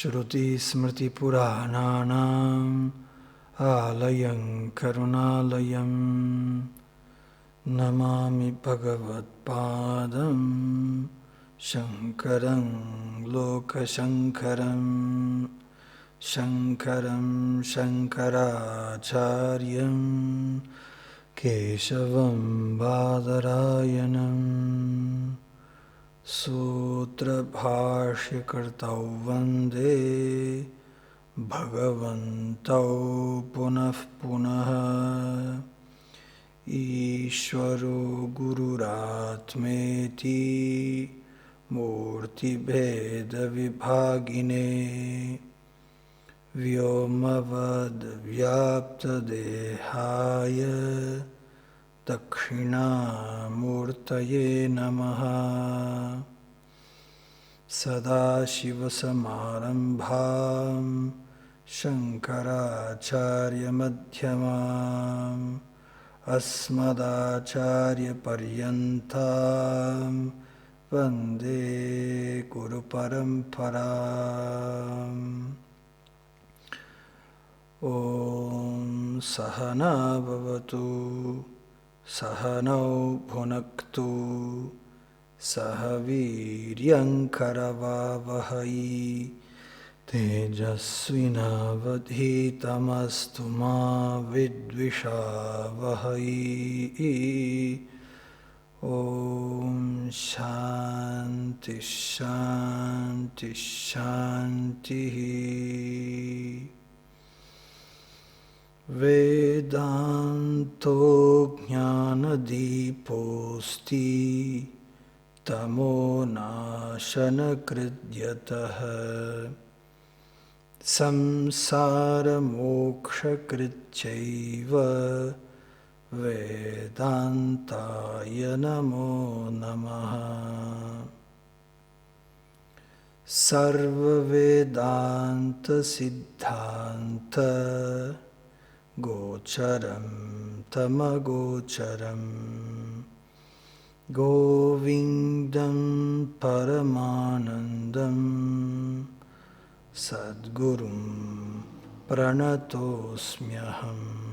Shruti Smriti Purananam Alayam Karunalayam Namami Bhagavad Padam Shankaram Loka Shankaram Shankaram Shankaracharyam Keshavam Badarayanam Sutra Bhashya Kartau Vande Bhagavantau Punah Punah Ishvaro Gururatmeti Murti Bheda Vibhagine Vyomavad Vyapta Dehaya Dakshina Murtaye Namaha Sadashiva Samarambham Shankaracharya Madhyamam Asmadacharya Paryantam Vande Guru Paramparam Om Sahana Bhavatu Sahanau Bhunaktu Sahaviryankaravavahai Tejasvinavadhitamastu ma vidvishavahai Om Shanti Shanti Shanti Vedanto Jnana Diposti Tamo Nashana Kridyataha Samsara Moksha Kritchaiva Vedantaya Namo Namaha Sarva Vedanta Siddhanta Gocharam Tamagocharam Govindam Paramanandam Sadgurum Pranatosmyaham.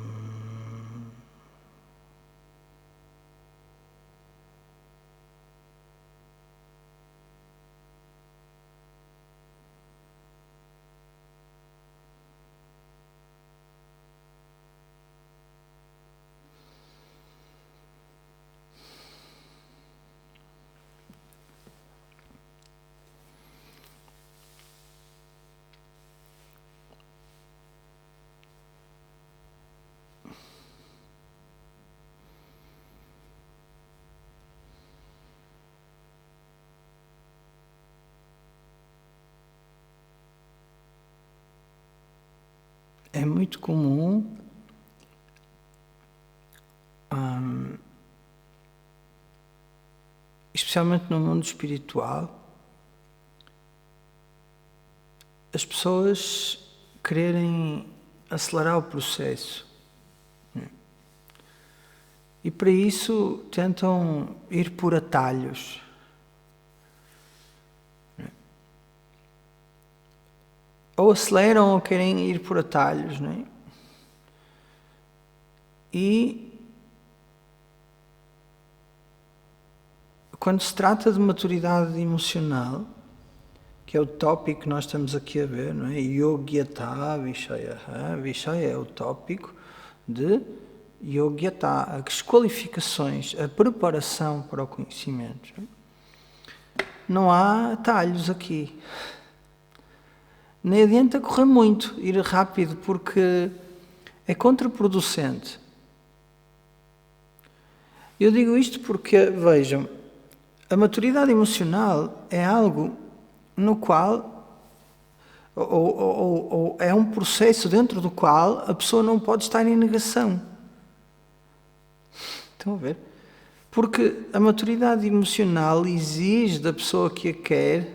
É muito comum especialmente no mundo espiritual, as pessoas quererem acelerar o processo. E para isso tentam ir por atalhos. Ou aceleram ou querem ir por atalhos, não é? E quando se trata de maturidade emocional, que é o tópico que nós estamos aqui a ver, não é? Yogyata Vishayaha. Vishaya é o tópico de Yogyata, as qualificações, a preparação para o conhecimento. Não há atalhos aqui. Nem adianta correr muito, ir rápido, porque é contraproducente. Eu digo isto porque, vejam, a maturidade emocional é algo no qual, ou é um processo dentro do qual a pessoa não pode estar em negação. Estão a ver? Porque a maturidade emocional exige da pessoa que a quer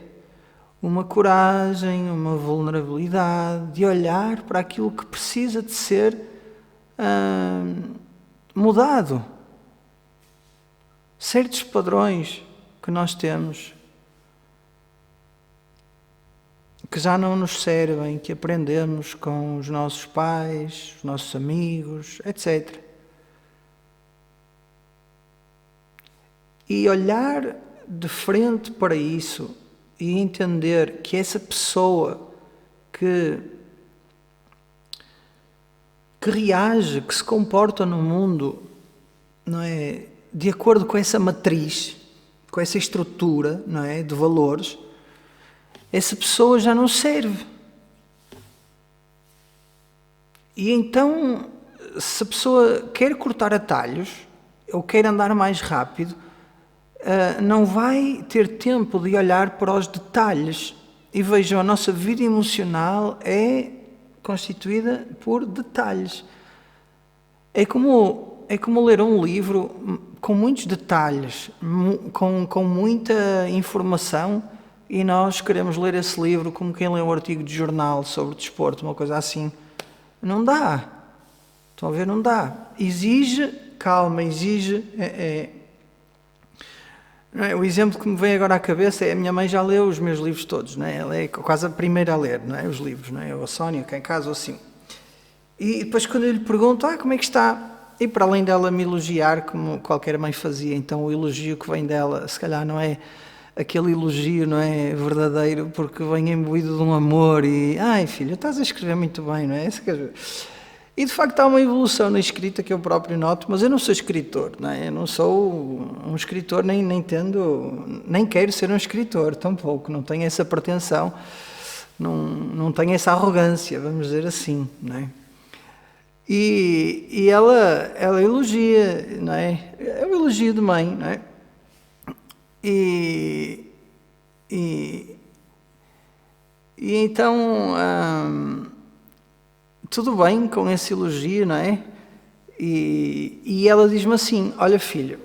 uma coragem, uma vulnerabilidade, de olhar para aquilo que precisa de ser mudado. Certos padrões que nós temos, que já não nos servem, que aprendemos com os nossos pais, os nossos amigos, etc. E olhar de frente para isso e entender que essa pessoa que reage, que se comporta no mundo, não é, de acordo com essa matriz, com essa estrutura, não é, de valores, essa pessoa já não serve. E então, se a pessoa quer cortar atalhos, ou quer andar mais rápido, não vai ter tempo de olhar para os detalhes. E vejam, a nossa vida emocional é constituída por detalhes. É como ler um livro com muitos detalhes, com muita informação, e nós queremos ler esse livro como quem lê um artigo de jornal sobre desporto, uma coisa assim. Não dá. Estão a ver? Não dá. Exige calma, exige... O exemplo que me vem agora à cabeça é a minha mãe já leu os meus livros todos, não é? Ela é quase a primeira a ler, não é? Os livros, não é? Ou a Sónia, cá em casa, ou assim. E depois quando eu lhe pergunto, como é que está? E para além dela me elogiar, como qualquer mãe fazia, então o elogio que vem dela, se calhar não é aquele elogio, não é verdadeiro, porque vem imbuído de um amor e... Ai, filho, estás a escrever muito bem, não é? E de facto há uma evolução na escrita que eu próprio noto, mas eu não sou escritor, não é? Eu não sou um escritor, nem quero ser um escritor, tampouco, não tenho essa pretensão, não tenho essa arrogância, vamos dizer assim, não é? E ela elogia, não é? É um elogio de mãe, não é? E então tudo bem com esse elogio, não é? E ela diz-me assim, olha filho,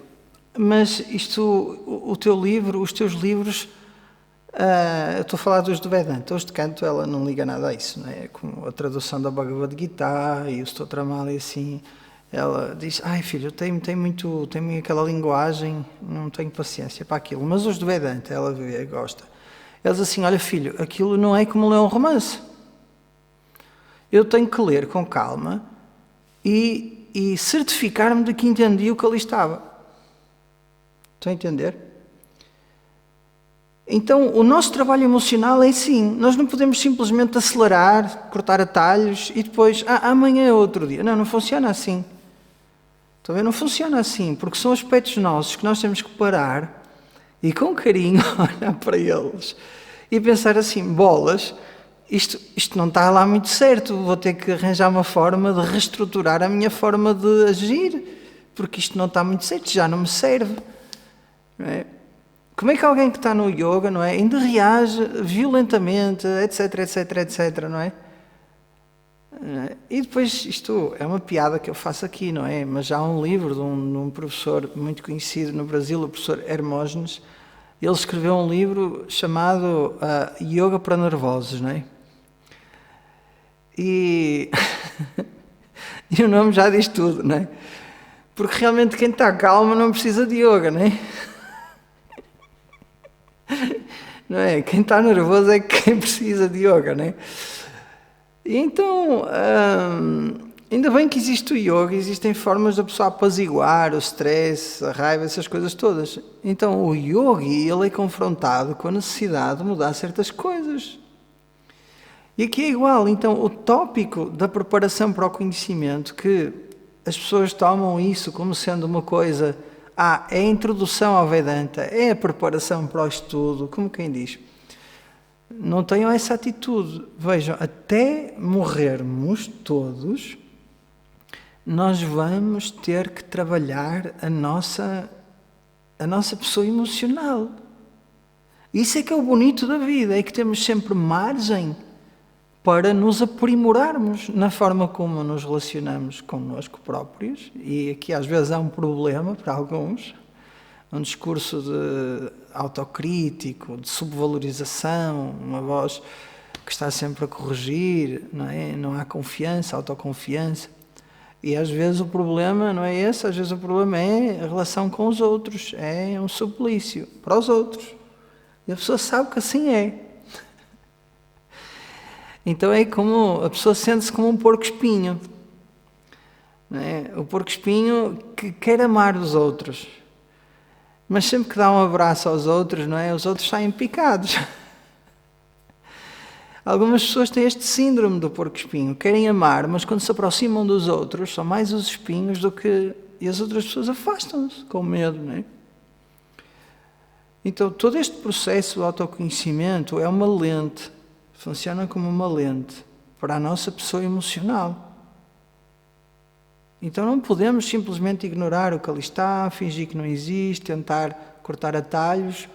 mas o teu livro, os teus livros, eu estou a falar dos do Vedanta, os de canto ela não liga nada a isso, não é? Com a tradução da Bhagavad Gita e o Stotramala e assim, ela diz, ai filho, tem aquela linguagem, não tenho paciência para aquilo, mas os do Vedanta ela vê, gosta. Ela diz assim, olha filho, aquilo não é como ler um romance. Eu tenho que ler com calma e certificar-me de que entendi o que ali estava. Estão a entender? Então, o nosso trabalho emocional é assim. Nós não podemos simplesmente acelerar, cortar atalhos e depois, amanhã é outro dia. Não funciona assim. Estão a ver? Não funciona assim, porque são aspectos nossos que nós temos que parar e com carinho olhar para eles e pensar assim, bolas, isto não está lá muito certo, vou ter que arranjar uma forma de reestruturar a minha forma de agir, porque isto não está muito certo, já não me serve. Não é? Como é que alguém que está no yoga, não é, ainda reage violentamente, etc, não é? E depois, isto é uma piada que eu faço aqui, não é? Mas há um livro de um professor muito conhecido no Brasil, o professor Hermógenes. Ele escreveu um livro chamado Yoga para Nervosos, não é? E o nome já diz tudo, não é? Porque realmente quem está calmo não precisa de yoga, não é? Não é? Quem está nervoso é quem precisa de yoga, não é? E então, ainda bem que existe o yoga, existem formas da pessoa apaziguar o stress, a raiva, essas coisas todas. Então, o yogi, ele é confrontado com a necessidade de mudar certas coisas. E aqui é igual. Então, o tópico da preparação para o conhecimento, que as pessoas tomam isso como sendo uma coisa... é a introdução ao Vedanta, é a preparação para o estudo, como quem diz. Não tenham essa atitude. Vejam, até morrermos todos, nós vamos ter que trabalhar a nossa pessoa emocional. Isso é que é o bonito da vida, é que temos sempre margem para nos aprimorarmos na forma como nos relacionamos connosco próprios, e aqui às vezes há um problema para alguns, um discurso de autocrítico, de subvalorização, uma voz que está sempre a corrigir, não é? Não há confiança, autoconfiança, e às vezes o problema não é esse, às vezes o problema é a relação com os outros, é um suplício para os outros, e a pessoa sabe que assim é. Então é como, a pessoa sente-se como um porco-espinho. Não é? O porco-espinho que quer amar os outros, mas sempre que dá um abraço aos outros, não é? Os outros saem picados. Algumas pessoas têm este síndrome do porco-espinho, querem amar, mas quando se aproximam dos outros, são mais os espinhos do que... E as outras pessoas afastam-se com medo, não é? Então, todo este processo de autoconhecimento é uma lente, funciona como uma lente para a nossa pessoa emocional. Então não podemos simplesmente ignorar o que ali está, fingir que não existe, tentar cortar atalhos,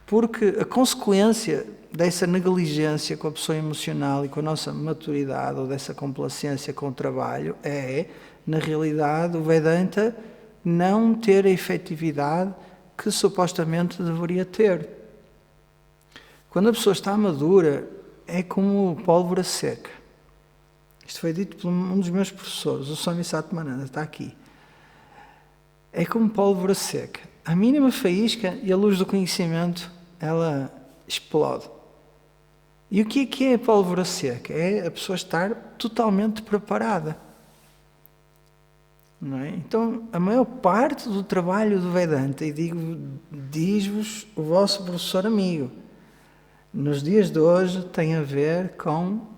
porque a consequência dessa negligência com a pessoa emocional e com a nossa maturidade, ou dessa complacência com o trabalho, é, na realidade, o Vedanta não ter a efetividade que supostamente deveria ter. Quando a pessoa está madura, é como pólvora seca. Isto foi dito por um dos meus professores, o Swami Satmananda, está aqui. É como pólvora seca. A mínima faísca e a luz do conhecimento, ela explode. E o que é a pólvora seca? É a pessoa estar totalmente preparada. Não é? Então, a maior parte do trabalho do Vedanta, e diz-vos o vosso professor amigo, nos dias de hoje tem a ver com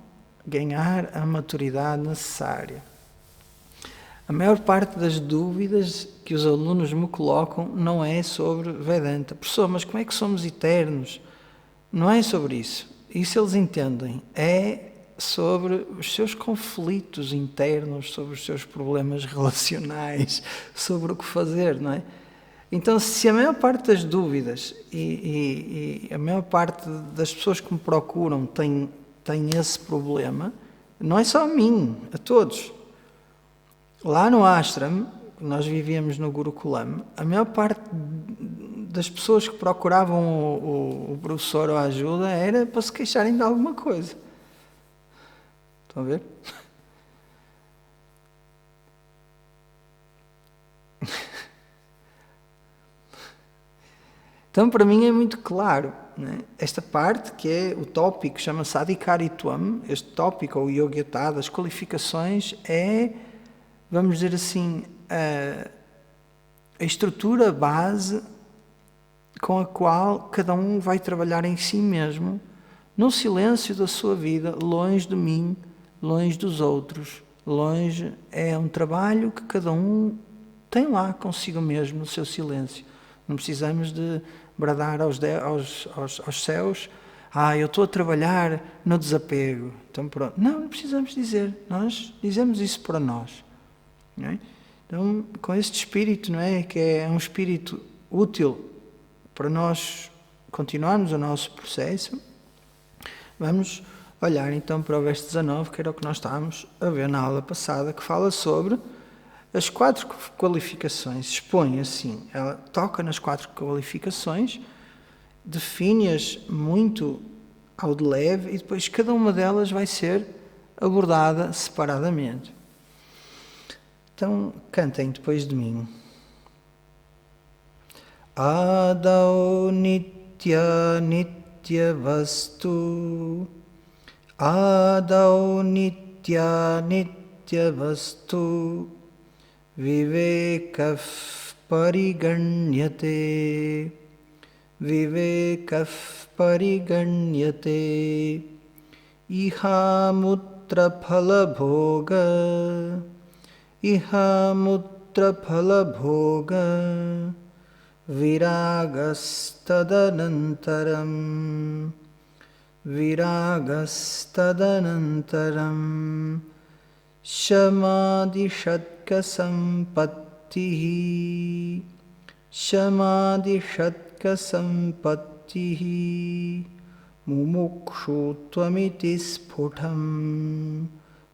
ganhar a maturidade necessária. A maior parte das dúvidas que os alunos me colocam não é sobre Vedanta. Professor, mas como é que somos eternos? Não é sobre isso. Isso eles entendem. É sobre os seus conflitos internos, sobre os seus problemas relacionais, sobre o que fazer, não é? Então, se a maior parte das dúvidas e a maior parte das pessoas que me procuram tem esse problema, não é só a mim, a todos. Lá no ashram, nós vivíamos no Gurukulam, a maior parte das pessoas que procuravam o professor ou a ajuda era para se queixarem de alguma coisa. Estão a ver? Então, para mim é muito claro, né? Esta parte que é o tópico, chama-se Adhikarituam, este tópico, ou Yogyata, das qualificações, é, vamos dizer assim, a estrutura base com a qual cada um vai trabalhar em si mesmo, no silêncio da sua vida, longe de mim, longe dos outros, longe, é um trabalho que cada um tem lá consigo mesmo, no seu silêncio. Não precisamos de bradar aos céus, eu estou a trabalhar no desapego. Então, pronto. Não precisamos dizer, nós dizemos isso para nós. Não é? Então, com este espírito, não é? Que é um espírito útil para nós continuarmos o nosso processo, vamos olhar então para o verso 19, que era o que nós estávamos a ver na aula passada, que fala sobre as 4 qualificações. Expõe assim, ela toca nas 4 qualificações, define-as muito ao de leve e depois cada uma delas vai ser abordada separadamente. Então, cantem depois de mim. Adau nitya nitya vastu, Adau nitya nitya vastu, Vivekav pariganyate, Vivekav pariganyate, Iha mutra phala bhoga, Iha mutra phala bhoga, Viragastadadantaram, Viragastadadantaram, Shamadhi shatka sampattihi, Shamadhi shatka sampattihi, Mumukshu tvamiti sphutam,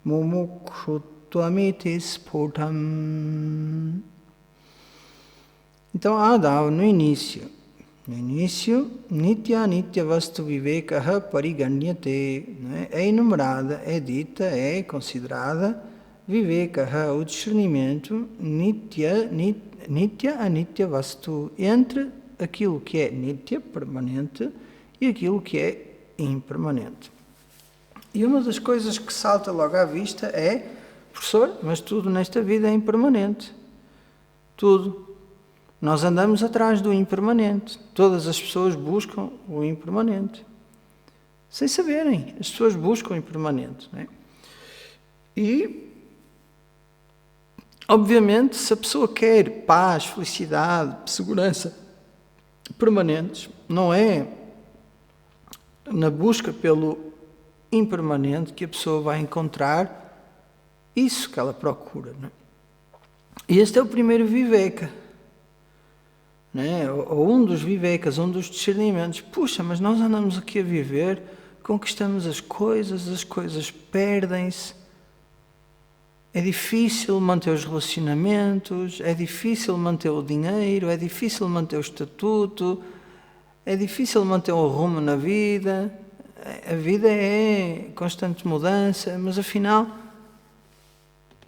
Mumukshu tvamiti sphutam. Então, Adau, no início, Nitya Nitya Vastu Vivekaha Pariganyate, é enumerada, é dita, é considerada Vivekaha, o discernimento, Nitya Anitya Vastu, entre aquilo que é Nitya, permanente, e aquilo que é impermanente. E uma das coisas que salta logo à vista é, professor, mas tudo nesta vida é impermanente. Tudo. Nós andamos atrás do impermanente. Todas as pessoas buscam o impermanente. Sem saberem, as pessoas buscam o impermanente. Não é? E, obviamente, se a pessoa quer paz, felicidade, segurança permanentes, não é na busca pelo impermanente que a pessoa vai encontrar isso que ela procura. Não é? E este é o primeiro viveka. Não é? Ou um dos vivekas, um dos discernimentos. Puxa, mas nós andamos aqui a viver, conquistamos as coisas perdem-se. É difícil manter os relacionamentos, é difícil manter o dinheiro, é difícil manter o estatuto, é difícil manter o rumo na vida. A vida é constante mudança, mas afinal,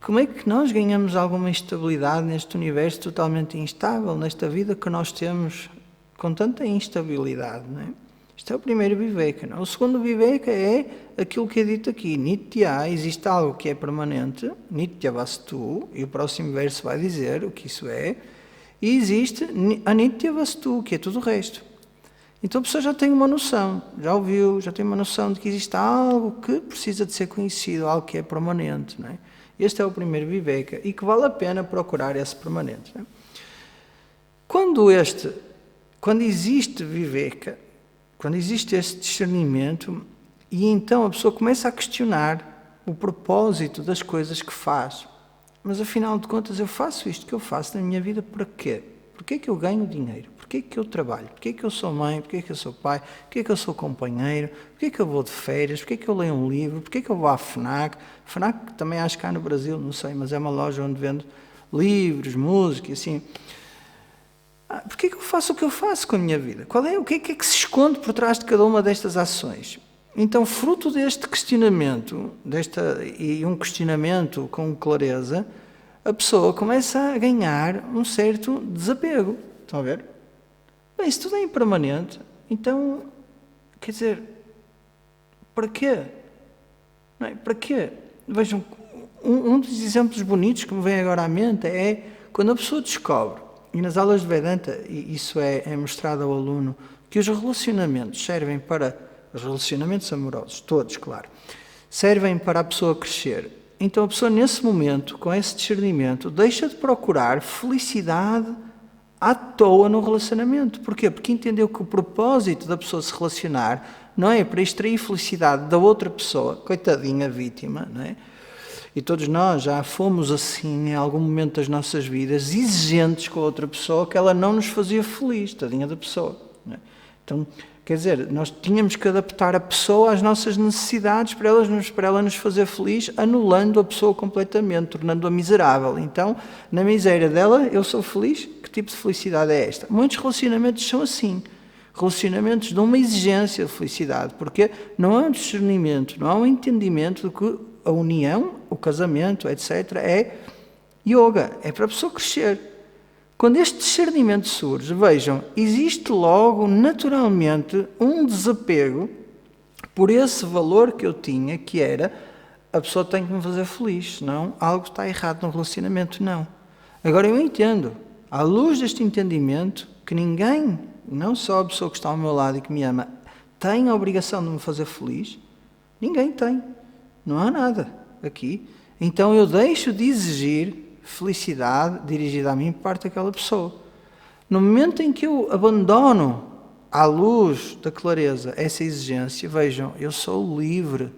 como é que nós ganhamos alguma estabilidade neste universo totalmente instável, nesta vida que nós temos com tanta instabilidade? Não é? Este é o primeiro viveka. Não? O segundo viveka é aquilo que é dito aqui. Nitya, existe algo que é permanente, Nitya Vastu, e o próximo verso vai dizer o que isso é, e existe Anitya Vastu, que é tudo o resto. Então a pessoa já tem uma noção, já ouviu, já tem uma noção de que existe algo que precisa de ser conhecido, algo que é permanente. Não é? Este é o primeiro viveka e que vale a pena procurar esse permanente. Não é? Quando existe viveka, quando existe esse discernimento, e então a pessoa começa a questionar o propósito das coisas que faz. Mas afinal de contas eu faço isto que eu faço na minha vida para quê? Porquê que eu ganho dinheiro? Porquê que eu trabalho? Porquê que eu sou mãe? Porquê que eu sou pai? Porquê que eu sou companheiro? Porquê que eu vou de férias? Porquê que eu leio um livro? Porquê que eu vou à FNAC? FNAC também acho que há no Brasil, não sei, mas é uma loja onde vendo livros, música e assim. Porquê que eu faço o que eu faço com a minha vida? O que é que se esconde por trás de cada uma destas ações? Então, fruto deste questionamento, e um questionamento com clareza, a pessoa começa a ganhar um certo desapego. Estão a ver? Bem, isso tudo é impermanente. Então, quer dizer, para quê? Não é? Para quê? Vejam, um dos exemplos bonitos que me vem agora à mente é quando a pessoa descobre, e nas aulas de Vedanta isso é mostrado ao aluno, que os relacionamentos servem para, os relacionamentos amorosos, todos, claro, servem para a pessoa crescer. Então a pessoa nesse momento, com esse discernimento, deixa de procurar felicidade à toa no relacionamento. Porquê? Porque entendeu que o propósito da pessoa se relacionar não é para extrair felicidade da outra pessoa, coitadinha vítima, não é? E todos nós já fomos assim em algum momento das nossas vidas, exigentes com a outra pessoa, que ela não nos fazia feliz, tadinha da pessoa. Não é? Então, quer dizer, nós tínhamos que adaptar a pessoa às nossas necessidades para ela nos fazer feliz, anulando a pessoa completamente, tornando-a miserável. Então, na miséria dela, eu sou feliz? Que tipo de felicidade é esta? Muitos relacionamentos são assim. Relacionamentos de uma exigência de felicidade, porque não há um discernimento, não há um entendimento de que a união, o casamento, etc., é yoga, é para a pessoa crescer. Quando este discernimento surge, vejam, existe logo, naturalmente, um desapego por esse valor que eu tinha, que era, a pessoa tem que me fazer feliz, senão algo está errado no relacionamento, não. Agora eu entendo, à luz deste entendimento, que ninguém, não só a pessoa que está ao meu lado e que me ama, tem a obrigação de me fazer feliz, ninguém tem. Não há nada aqui. Então eu deixo de exigir felicidade dirigida a mim por parte daquela pessoa. No momento em que eu abandono à luz da clareza essa exigência, vejam, eu sou livre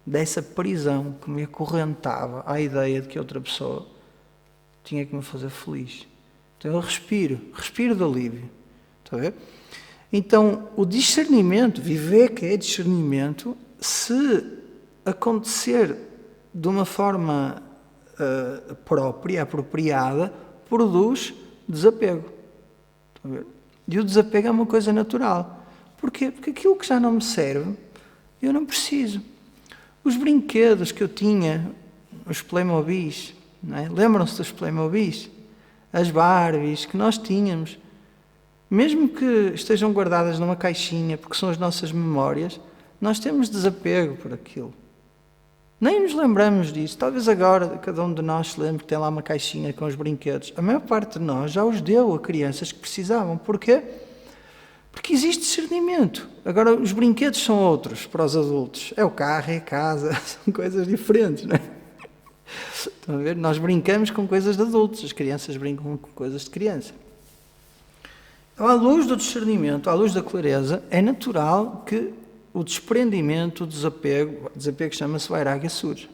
dessa prisão que me acorrentava à ideia de que outra pessoa tinha que me fazer feliz. Então eu respiro de alívio. Está a ver? Então o discernimento, viver que é discernimento, se acontecer de uma forma própria, apropriada, produz desapego. E o desapego é uma coisa natural. Porquê? Porque aquilo que já não me serve, eu não preciso. Os brinquedos que eu tinha, os Playmobis, não é? Lembram-se dos Playmobis? As Barbies que nós tínhamos, mesmo que estejam guardadas numa caixinha, porque são as nossas memórias, nós temos desapego por aquilo. Nem nos lembramos disso. Talvez agora cada um de nós se lembre que tem lá uma caixinha com os brinquedos. A maior parte de nós já os deu a crianças que precisavam. Porquê? Porque existe discernimento. Agora, os brinquedos são outros para os adultos. É o carro, é a casa, são coisas diferentes, não é? Estão a ver? Nós brincamos com coisas de adultos, as crianças brincam com coisas de criança. Então, à luz do discernimento, à luz da clareza, é natural que o desprendimento, o desapego chama-se Vairagya surge.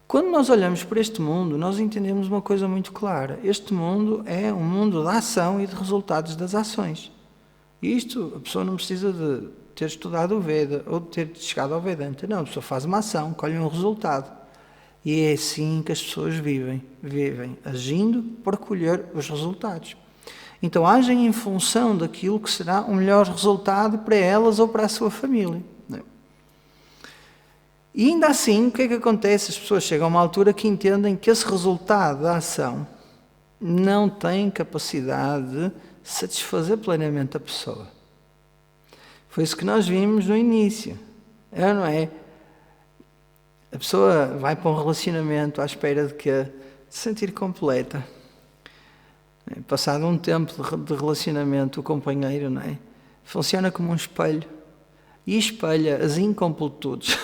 Quando nós olhamos para este mundo, nós entendemos uma coisa muito clara. Este mundo é um mundo da ação e de resultados das ações. Isto, a pessoa não precisa de ter estudado o Veda ou de ter chegado ao Vedanta. Não, a pessoa faz uma ação, colhe um resultado. E é assim que as pessoas vivem, agindo para colher os resultados. Então, agem em função daquilo que será o melhor resultado para elas ou para a sua família. E ainda assim, o que é que acontece? As pessoas chegam a uma altura que entendem que esse resultado da ação não tem capacidade de satisfazer plenamente a pessoa. Foi isso que nós vimos no início. É ou não é? A pessoa vai para um relacionamento à espera de quê? De se sentir completa. Passado um tempo de relacionamento, o companheiro, não é? Funciona como um espelho e espelha as incompletudes,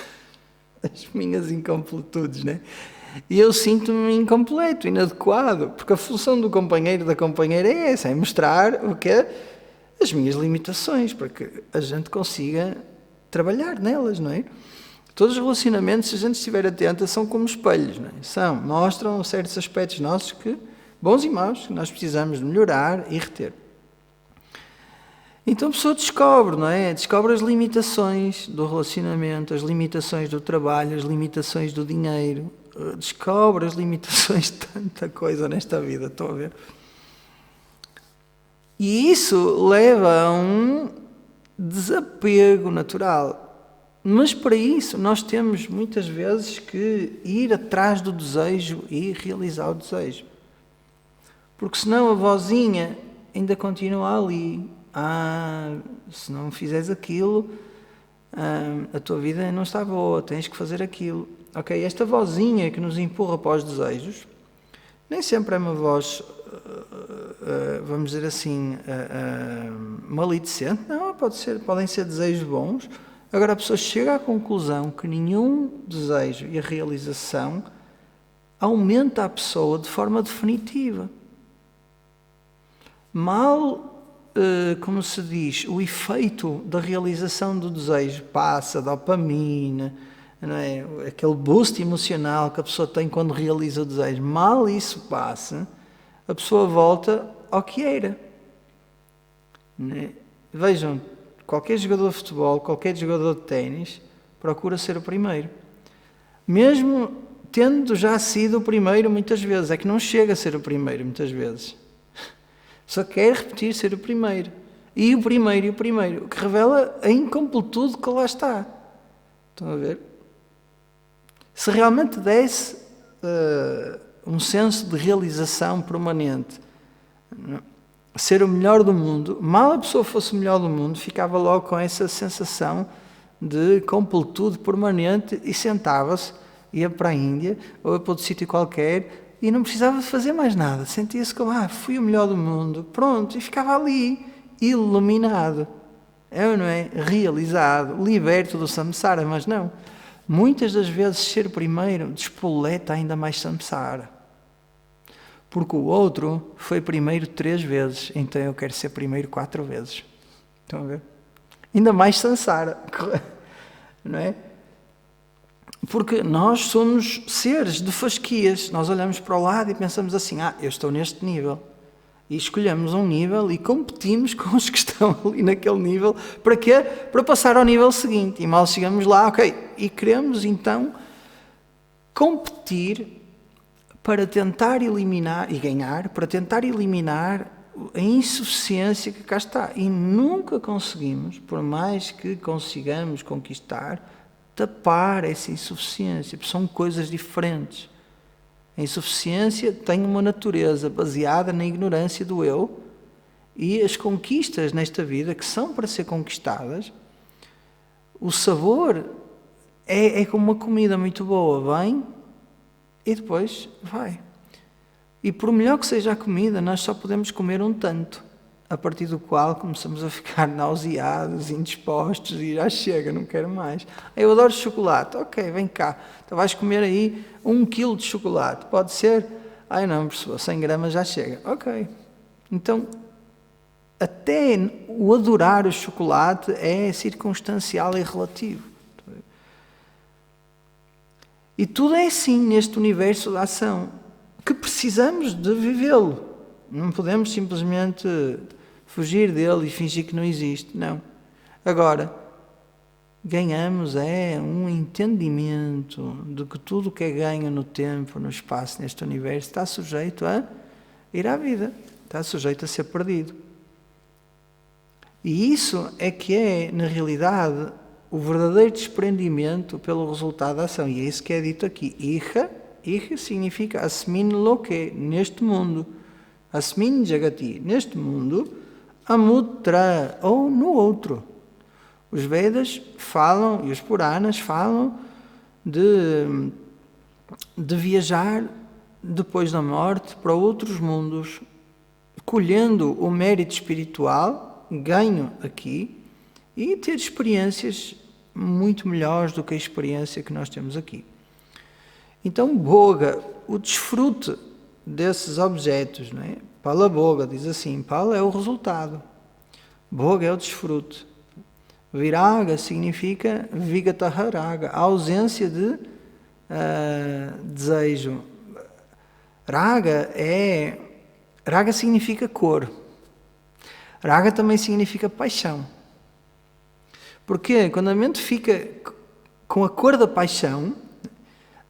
as minhas incompletudes, não é? E eu sinto-me incompleto, inadequado, porque a função do companheiro, da companheira é essa, é mostrar o quê? As minhas limitações, para que a gente consiga trabalhar nelas, não é? Todos os relacionamentos, se a gente estiver atenta, são como espelhos, não é? Mostram certos aspectos nossos que bons e maus, que nós precisamos melhorar e reter. Então a pessoa descobre, não é? Descobre as limitações do relacionamento, as limitações do trabalho, as limitações do dinheiro, descobre as limitações de tanta coisa nesta vida, estão a ver? E isso leva a um desapego natural. Mas para isso nós temos muitas vezes que ir atrás do desejo e realizar o desejo. Porque senão a vozinha ainda continua ali. Se não fizeres aquilo, a tua vida não está boa, tens que fazer aquilo. Ok, esta vozinha que nos empurra para os desejos, nem sempre é uma voz, vamos dizer assim, maledicente. Não, podem ser desejos bons. Agora a pessoa chega à conclusão que nenhum desejo e a realização aumenta a pessoa de forma definitiva. Como se diz, o efeito da realização do desejo passa, dopamina, não é? Aquele boost emocional que a pessoa tem quando realiza o desejo. Mal isso passa, a pessoa volta ao que era. Não é? Vejam, qualquer jogador de futebol, qualquer jogador de ténis, procura ser o primeiro. Mesmo tendo já sido o primeiro muitas vezes, é que não chega a ser o primeiro muitas vezes. Só quer repetir ser o primeiro. E o primeiro, o que revela a incompletude que lá está. Estão a ver? Se realmente desse um senso de realização permanente, ser o melhor do mundo, mal a pessoa fosse o melhor do mundo, ficava logo com essa sensação de completude permanente e sentava-se, ia para a Índia ou ia para outro sítio qualquer e não precisava de fazer mais nada. Sentia-se como, fui o melhor do mundo, pronto, e ficava ali, iluminado, não é? Realizado, liberto do samsara, mas não. Muitas das vezes ser o primeiro despoleta ainda mais samsara. Porque o outro foi primeiro 3 vezes, então eu quero ser primeiro 4 vezes. Estão a ver? Ainda mais samsara, não é? Porque nós somos seres de fasquias. Nós olhamos para o lado e pensamos assim, eu estou neste nível. E escolhemos um nível e competimos com os que estão ali naquele nível. Para quê? Para passar ao nível seguinte. E mal chegamos lá, e queremos então competir para tentar eliminar, e ganhar, para tentar eliminar a insuficiência que cá está. E nunca conseguimos, por mais que consigamos conquistar, tapar essa insuficiência, porque são coisas diferentes. A insuficiência tem uma natureza baseada na ignorância do eu, e as conquistas nesta vida, que são para ser conquistadas, o sabor é como uma comida muito boa, vem e depois vai. E por melhor que seja a comida, nós só podemos comer um tanto, a partir do qual começamos a ficar nauseados, indispostos e já chega, não quero mais. Eu adoro chocolate, ok, vem cá, então vais comer aí 1 quilo de chocolate, pode ser? Ai não, pessoal, 100 gramas já chega, ok. Então, até o adorar o chocolate é circunstancial e relativo. E tudo é assim neste universo da ação, que precisamos de vivê-lo. Não podemos simplesmente fugir dele e fingir que não existe, não. Agora, ganhamos um entendimento de que tudo o que é ganho no tempo, no espaço, neste universo, está sujeito a ir à vida, está sujeito a ser perdido. E isso é que é, na realidade, o verdadeiro desprendimento pelo resultado da ação. E é isso que é dito aqui. Iha significa asmin loke, neste mundo. Asmin jagati, neste mundo, amutra, ou no outro. Os Vedas falam, e os Puranas falam, de viajar depois da morte para outros mundos, colhendo o mérito espiritual, ganho aqui, e ter experiências muito melhores do que a experiência que nós temos aqui. Então, Bhoga, o desfrute desses objetos, não é? Pala Bhoga, diz assim, Pala é o resultado, Bhoga é o desfrute. Viraga significa Vigataha Raga, a ausência de desejo. Raga significa cor. Raga também significa paixão. Porque quando a mente fica com a cor da paixão,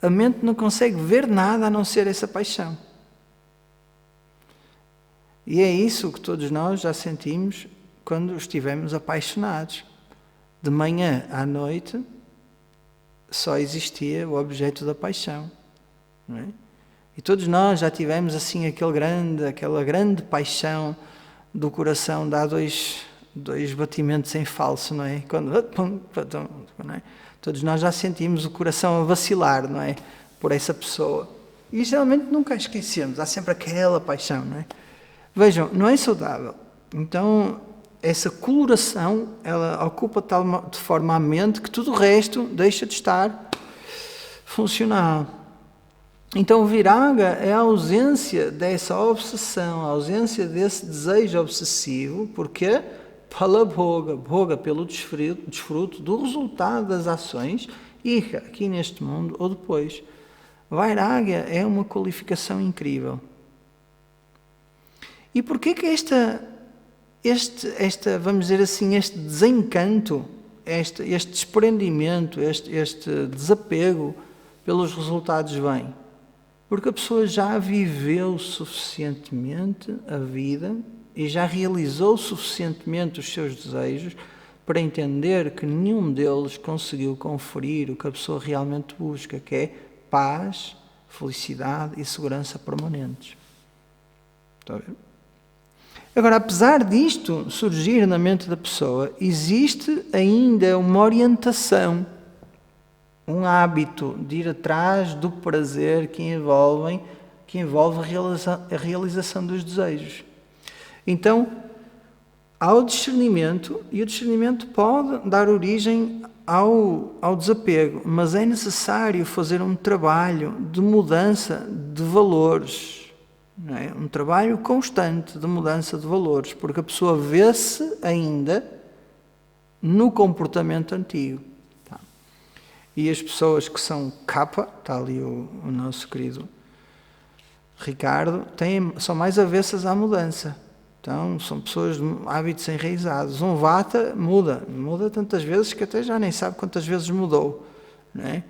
a mente não consegue ver nada a não ser essa paixão. E é isso que todos nós já sentimos quando estivemos apaixonados. De manhã à noite só existia o objeto da paixão. Não é? E todos nós já tivemos assim aquela grande paixão do coração, dá dois batimentos em falso, não é? Quando, não é? Todos nós já sentimos o coração a vacilar, não é? Por essa pessoa. E geralmente nunca a esquecemos, há sempre aquela paixão, não é? Vejam, não é saudável. Então, essa coloração, ela ocupa de forma a mente que tudo o resto deixa de estar funcional. Então, o viraga é a ausência dessa obsessão, a ausência desse desejo obsessivo, porque pala bhoga, bhoga pelo desfruto do resultado das ações, iha, aqui neste mundo ou depois. Vairagya é uma qualificação incrível. E porquê que vamos dizer assim, este desencanto, este desprendimento, este desapego pelos resultados vem? Porque a pessoa já viveu suficientemente a vida e já realizou suficientemente os seus desejos para entender que nenhum deles conseguiu conferir o que a pessoa realmente busca, que é paz, felicidade e segurança permanentes. Está a ver? Agora, apesar disto surgir na mente da pessoa, existe ainda uma orientação, um hábito de ir atrás do prazer que envolve a realização dos desejos. Então, há o discernimento, e o discernimento pode dar origem ao desapego, mas é necessário fazer um trabalho de mudança de valores. Não é? Um trabalho constante de mudança de valores, porque a pessoa vê-se ainda no comportamento antigo. Tá? E as pessoas que são capa, está ali o nosso querido Ricardo, são mais avessas à mudança. Então, são pessoas de hábitos enraizados. Um vata muda tantas vezes que até já nem sabe quantas vezes mudou. Não é?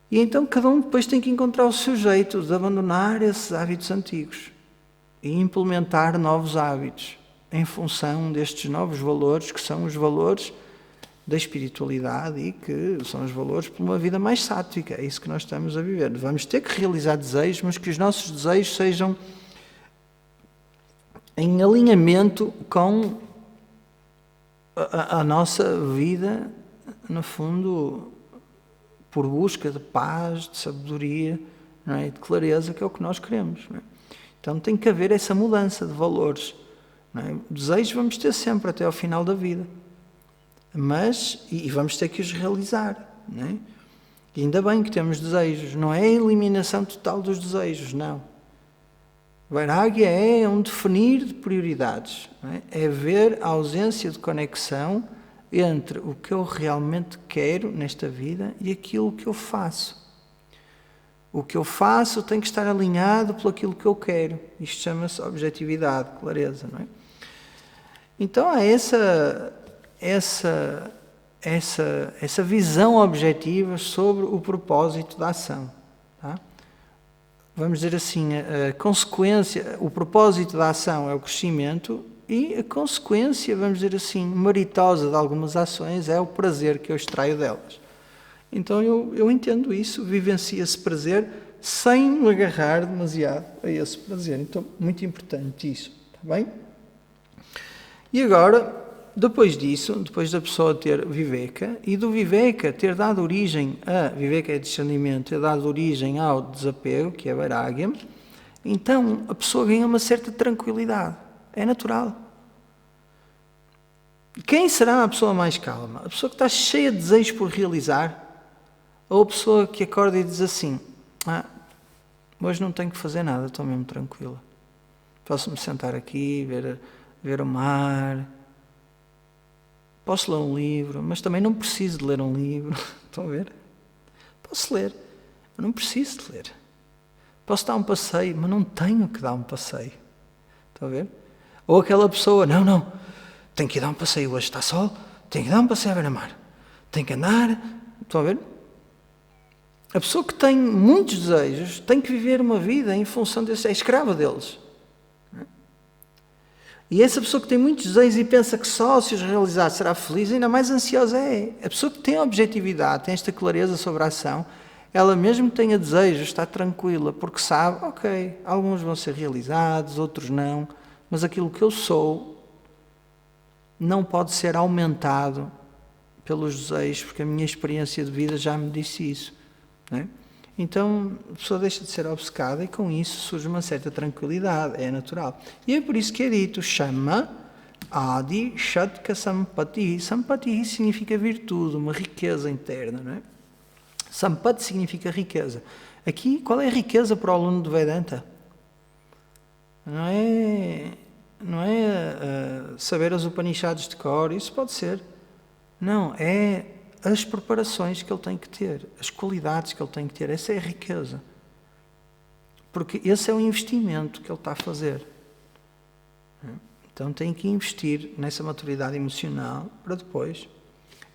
E então cada um depois tem que encontrar o seu jeito de abandonar esses hábitos antigos e implementar novos hábitos em função destes novos valores, que são os valores da espiritualidade e que são os valores para uma vida mais sátrica. É isso que nós estamos a viver. Vamos ter que realizar desejos, mas que os nossos desejos sejam em alinhamento com a nossa vida, no fundo, por busca de paz, de sabedoria, não é? De clareza, que é o que nós queremos. Não é? Então tem que haver essa mudança de valores. Não é? Desejos vamos ter sempre até ao final da vida. E vamos ter que os realizar. Não é? E ainda bem que temos desejos. Não é a eliminação total dos desejos, não. Vairagya é um definir de prioridades. Não é? É ver a ausência de conexão entre o que eu realmente quero nesta vida e aquilo que eu faço. O que eu faço tem que estar alinhado pelo aquilo que eu quero. Isto chama-se objetividade, clareza, não é? Então há essa visão objetiva sobre o propósito da ação. Tá? Vamos dizer assim, a consequência, o propósito da ação é o crescimento e a consequência, vamos dizer assim, meritosa de algumas ações é o prazer que eu extraio delas. Então eu entendo isso, vivencio esse prazer sem me agarrar demasiado a esse prazer. Então, muito importante isso, está bem? E agora, depois disso, depois da pessoa ter Viveka, e do Viveka ter dado origem a, Viveka é discernimento, ter dado origem ao desapego, que é Vairagya, então a pessoa ganha uma certa tranquilidade. É natural. Quem será a pessoa mais calma? A pessoa que está cheia de desejos por realizar? Ou a pessoa que acorda e diz assim, hoje não tenho que fazer nada, estou mesmo tranquila. Posso-me sentar aqui, ver o mar, posso ler um livro, mas também não preciso de ler um livro. Estão a ver? Posso ler, mas não preciso de ler. Posso dar um passeio, mas não tenho que dar um passeio. Estão a ver? Ou aquela pessoa, não, tenho que ir dar um passeio, hoje está sol, tenho que dar um passeio a beira-mar. Tenho que andar, estão a ver? A pessoa que tem muitos desejos tem que viver uma vida em função desses, é escrava deles. E essa pessoa que tem muitos desejos e pensa que só se os realizar será feliz, ainda mais ansiosa é. A pessoa que tem objetividade, tem esta clareza sobre a ação, ela mesmo que tenha desejos, está tranquila, porque sabe, ok, alguns vão ser realizados, outros não, mas aquilo que eu sou não pode ser aumentado pelos desejos, porque a minha experiência de vida já me disse isso. Não é? Então a pessoa deixa de ser obcecada e com isso surge uma certa tranquilidade, é natural. E é por isso que é dito, chama Adi Shatka Sampati. Sampati significa virtude, uma riqueza interna. Não é? Sampati significa riqueza. Aqui, qual é a riqueza para o aluno de Vedanta? Não é saber as Upanishads de cor, isso pode ser. Não, é as preparações que ele tem que ter, as qualidades que ele tem que ter, essa é a riqueza. Porque esse é o investimento que ele está a fazer. Então tem que investir nessa maturidade emocional para depois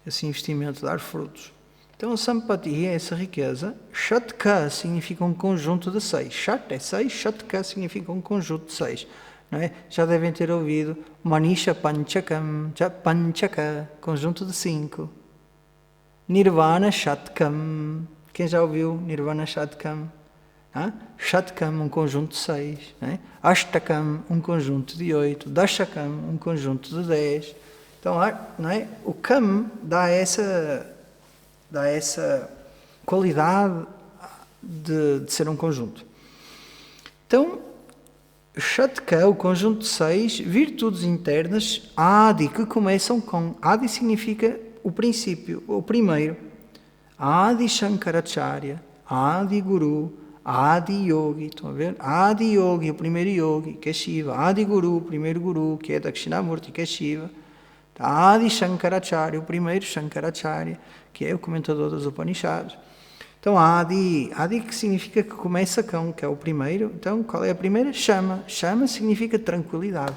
esse investimento dar frutos. Então a Sampati é essa riqueza. Shatka significa um conjunto de 6. Shat é 6, Shatka significa um conjunto de 6. Não é? Já devem ter ouvido Manisha Panchakam, Panchaka, conjunto de 5. Nirvana Shatkam. Quem já ouviu Nirvana Shatkam? Shatkam, um conjunto de 6. É? Ashtakam, um conjunto de 8. Dashakam, um conjunto de 10. Então, não é? O Kam dá essa qualidade de ser um conjunto. Então, Shatka, o conjunto de 6, virtudes internas, Adi, que começam com... Adi significa o princípio, o primeiro. Adi Shankaracharya, Adi Guru, Adi Yogi, estão a ver? Adi Yogi, o primeiro Yogi, que é Shiva. Adi Guru, o primeiro Guru, que é Dakshinamurti, que é Shiva. Adi Shankaracharya, o primeiro Shankaracharya, que é o comentador dos Upanishads. Então, Adi que significa que começa com, que é o primeiro. Então, qual é a primeira? Chama. Chama significa tranquilidade.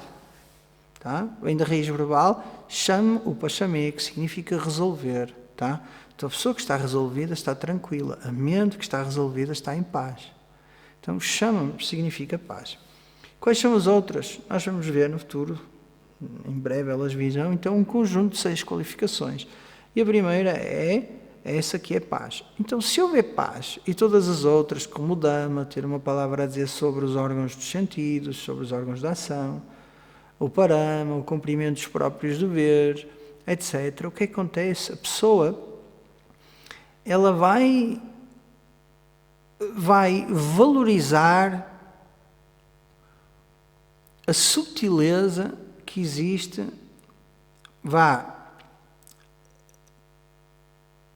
Tá? Vem da raiz verbal, chama upashame, que significa resolver. Tá? Então, a pessoa que está resolvida está tranquila. A mente que está resolvida está em paz. Então, chama significa paz. Quais são as outras? Nós vamos ver no futuro. Em breve elas virão. Então, um conjunto de 6 qualificações. E a primeira é essa que é paz. Então, se houver paz e todas as outras, como o Dhamma, ter uma palavra a dizer sobre os órgãos dos sentidos, sobre os órgãos da ação, o Parama, o cumprimento dos próprios deveres, etc. O que acontece? A pessoa, ela vai valorizar a subtileza que existe,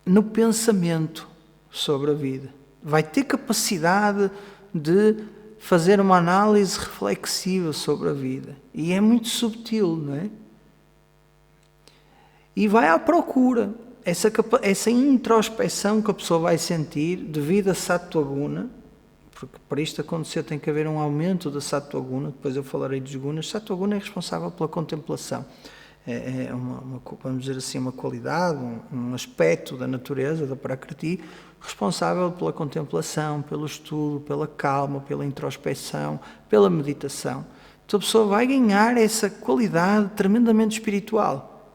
no pensamento sobre a vida. Vai ter capacidade de fazer uma análise reflexiva sobre a vida. E é muito subtil, não é? E vai à procura. Essa introspeção que a pessoa vai sentir devido a Sattva Guna, porque para isto acontecer tem que haver um aumento da Sattva Guna, depois eu falarei dos gunas. Sattva Guna é responsável pela contemplação. É vamos dizer assim, uma qualidade, um aspecto da natureza, da Prakriti, responsável pela contemplação, pelo estudo, pela calma, pela introspecção, pela meditação. Então a pessoa vai ganhar essa qualidade tremendamente espiritual.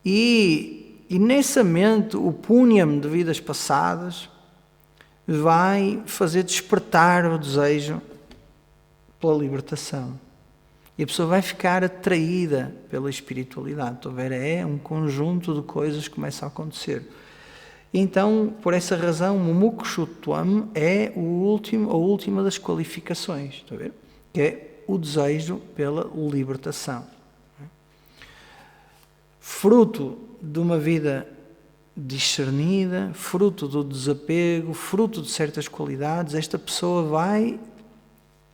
E nessa mente, o punyam de vidas passadas vai fazer despertar o desejo pela libertação. E a pessoa vai ficar atraída pela espiritualidade. Estão a ver? É um conjunto de coisas que começam a acontecer. Então, por essa razão, o mumukshutvam é a última das qualificações. Estão a ver? Que é o desejo pela libertação. Fruto de uma vida discernida, fruto do desapego, fruto de certas qualidades, esta pessoa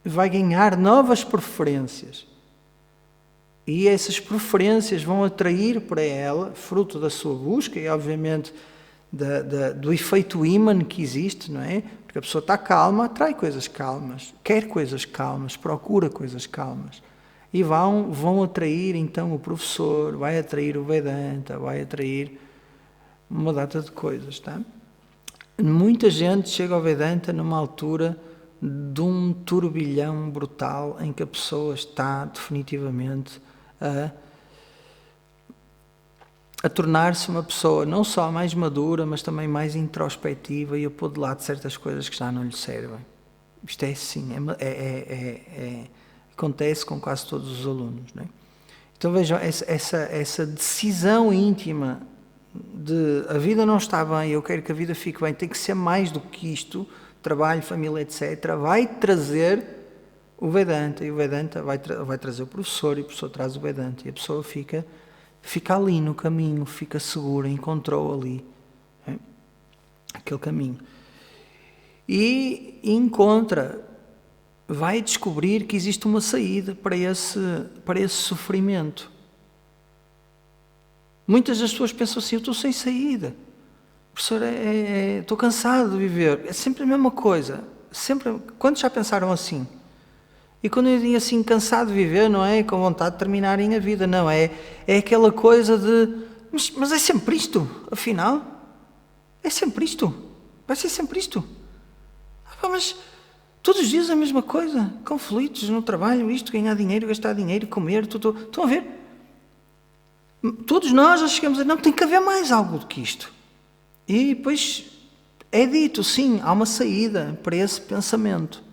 vai ganhar novas preferências. E essas preferências vão atrair para ela, fruto da sua busca e, obviamente, do efeito ímã que existe, não é? Porque a pessoa está calma, atrai coisas calmas, quer coisas calmas, procura coisas calmas. E vão atrair, então, o professor, vai atrair o Vedanta, vai atrair uma data de coisas, tá? Muita gente chega ao Vedanta numa altura de um turbilhão brutal em que a pessoa está definitivamente a tornar-se uma pessoa não só mais madura, mas também mais introspectiva e a pôr de lado certas coisas que já não lhe servem. Isto é assim, acontece com quase todos os alunos, não é? Então vejam, essa decisão íntima de a vida não está bem, eu quero que a vida fique bem, tem que ser mais do que isto, trabalho, família, etc., vai trazer o Vedanta, e o Vedanta vai trazer o professor, e o professor traz o Vedanta, e a pessoa fica ali no caminho, fica segura, encontrou ali aquele caminho. E vai descobrir que existe uma saída para esse sofrimento. Muitas das pessoas pensam assim, eu estou sem saída. Professor, estou cansado de viver. É sempre a mesma coisa. Quantos já pensaram assim? E quando eu digo assim, cansado de viver, não é com vontade de terminarem a vida, não. É aquela coisa de, mas é sempre isto, afinal? É sempre isto? Vai ser sempre isto? Mas todos os dias a mesma coisa, conflitos no trabalho, isto, ganhar dinheiro, gastar dinheiro, comer, estão a ver? Todos nós já chegamos a dizer, não, tem que haver mais algo do que isto. E depois é dito, sim, há uma saída para esse pensamento.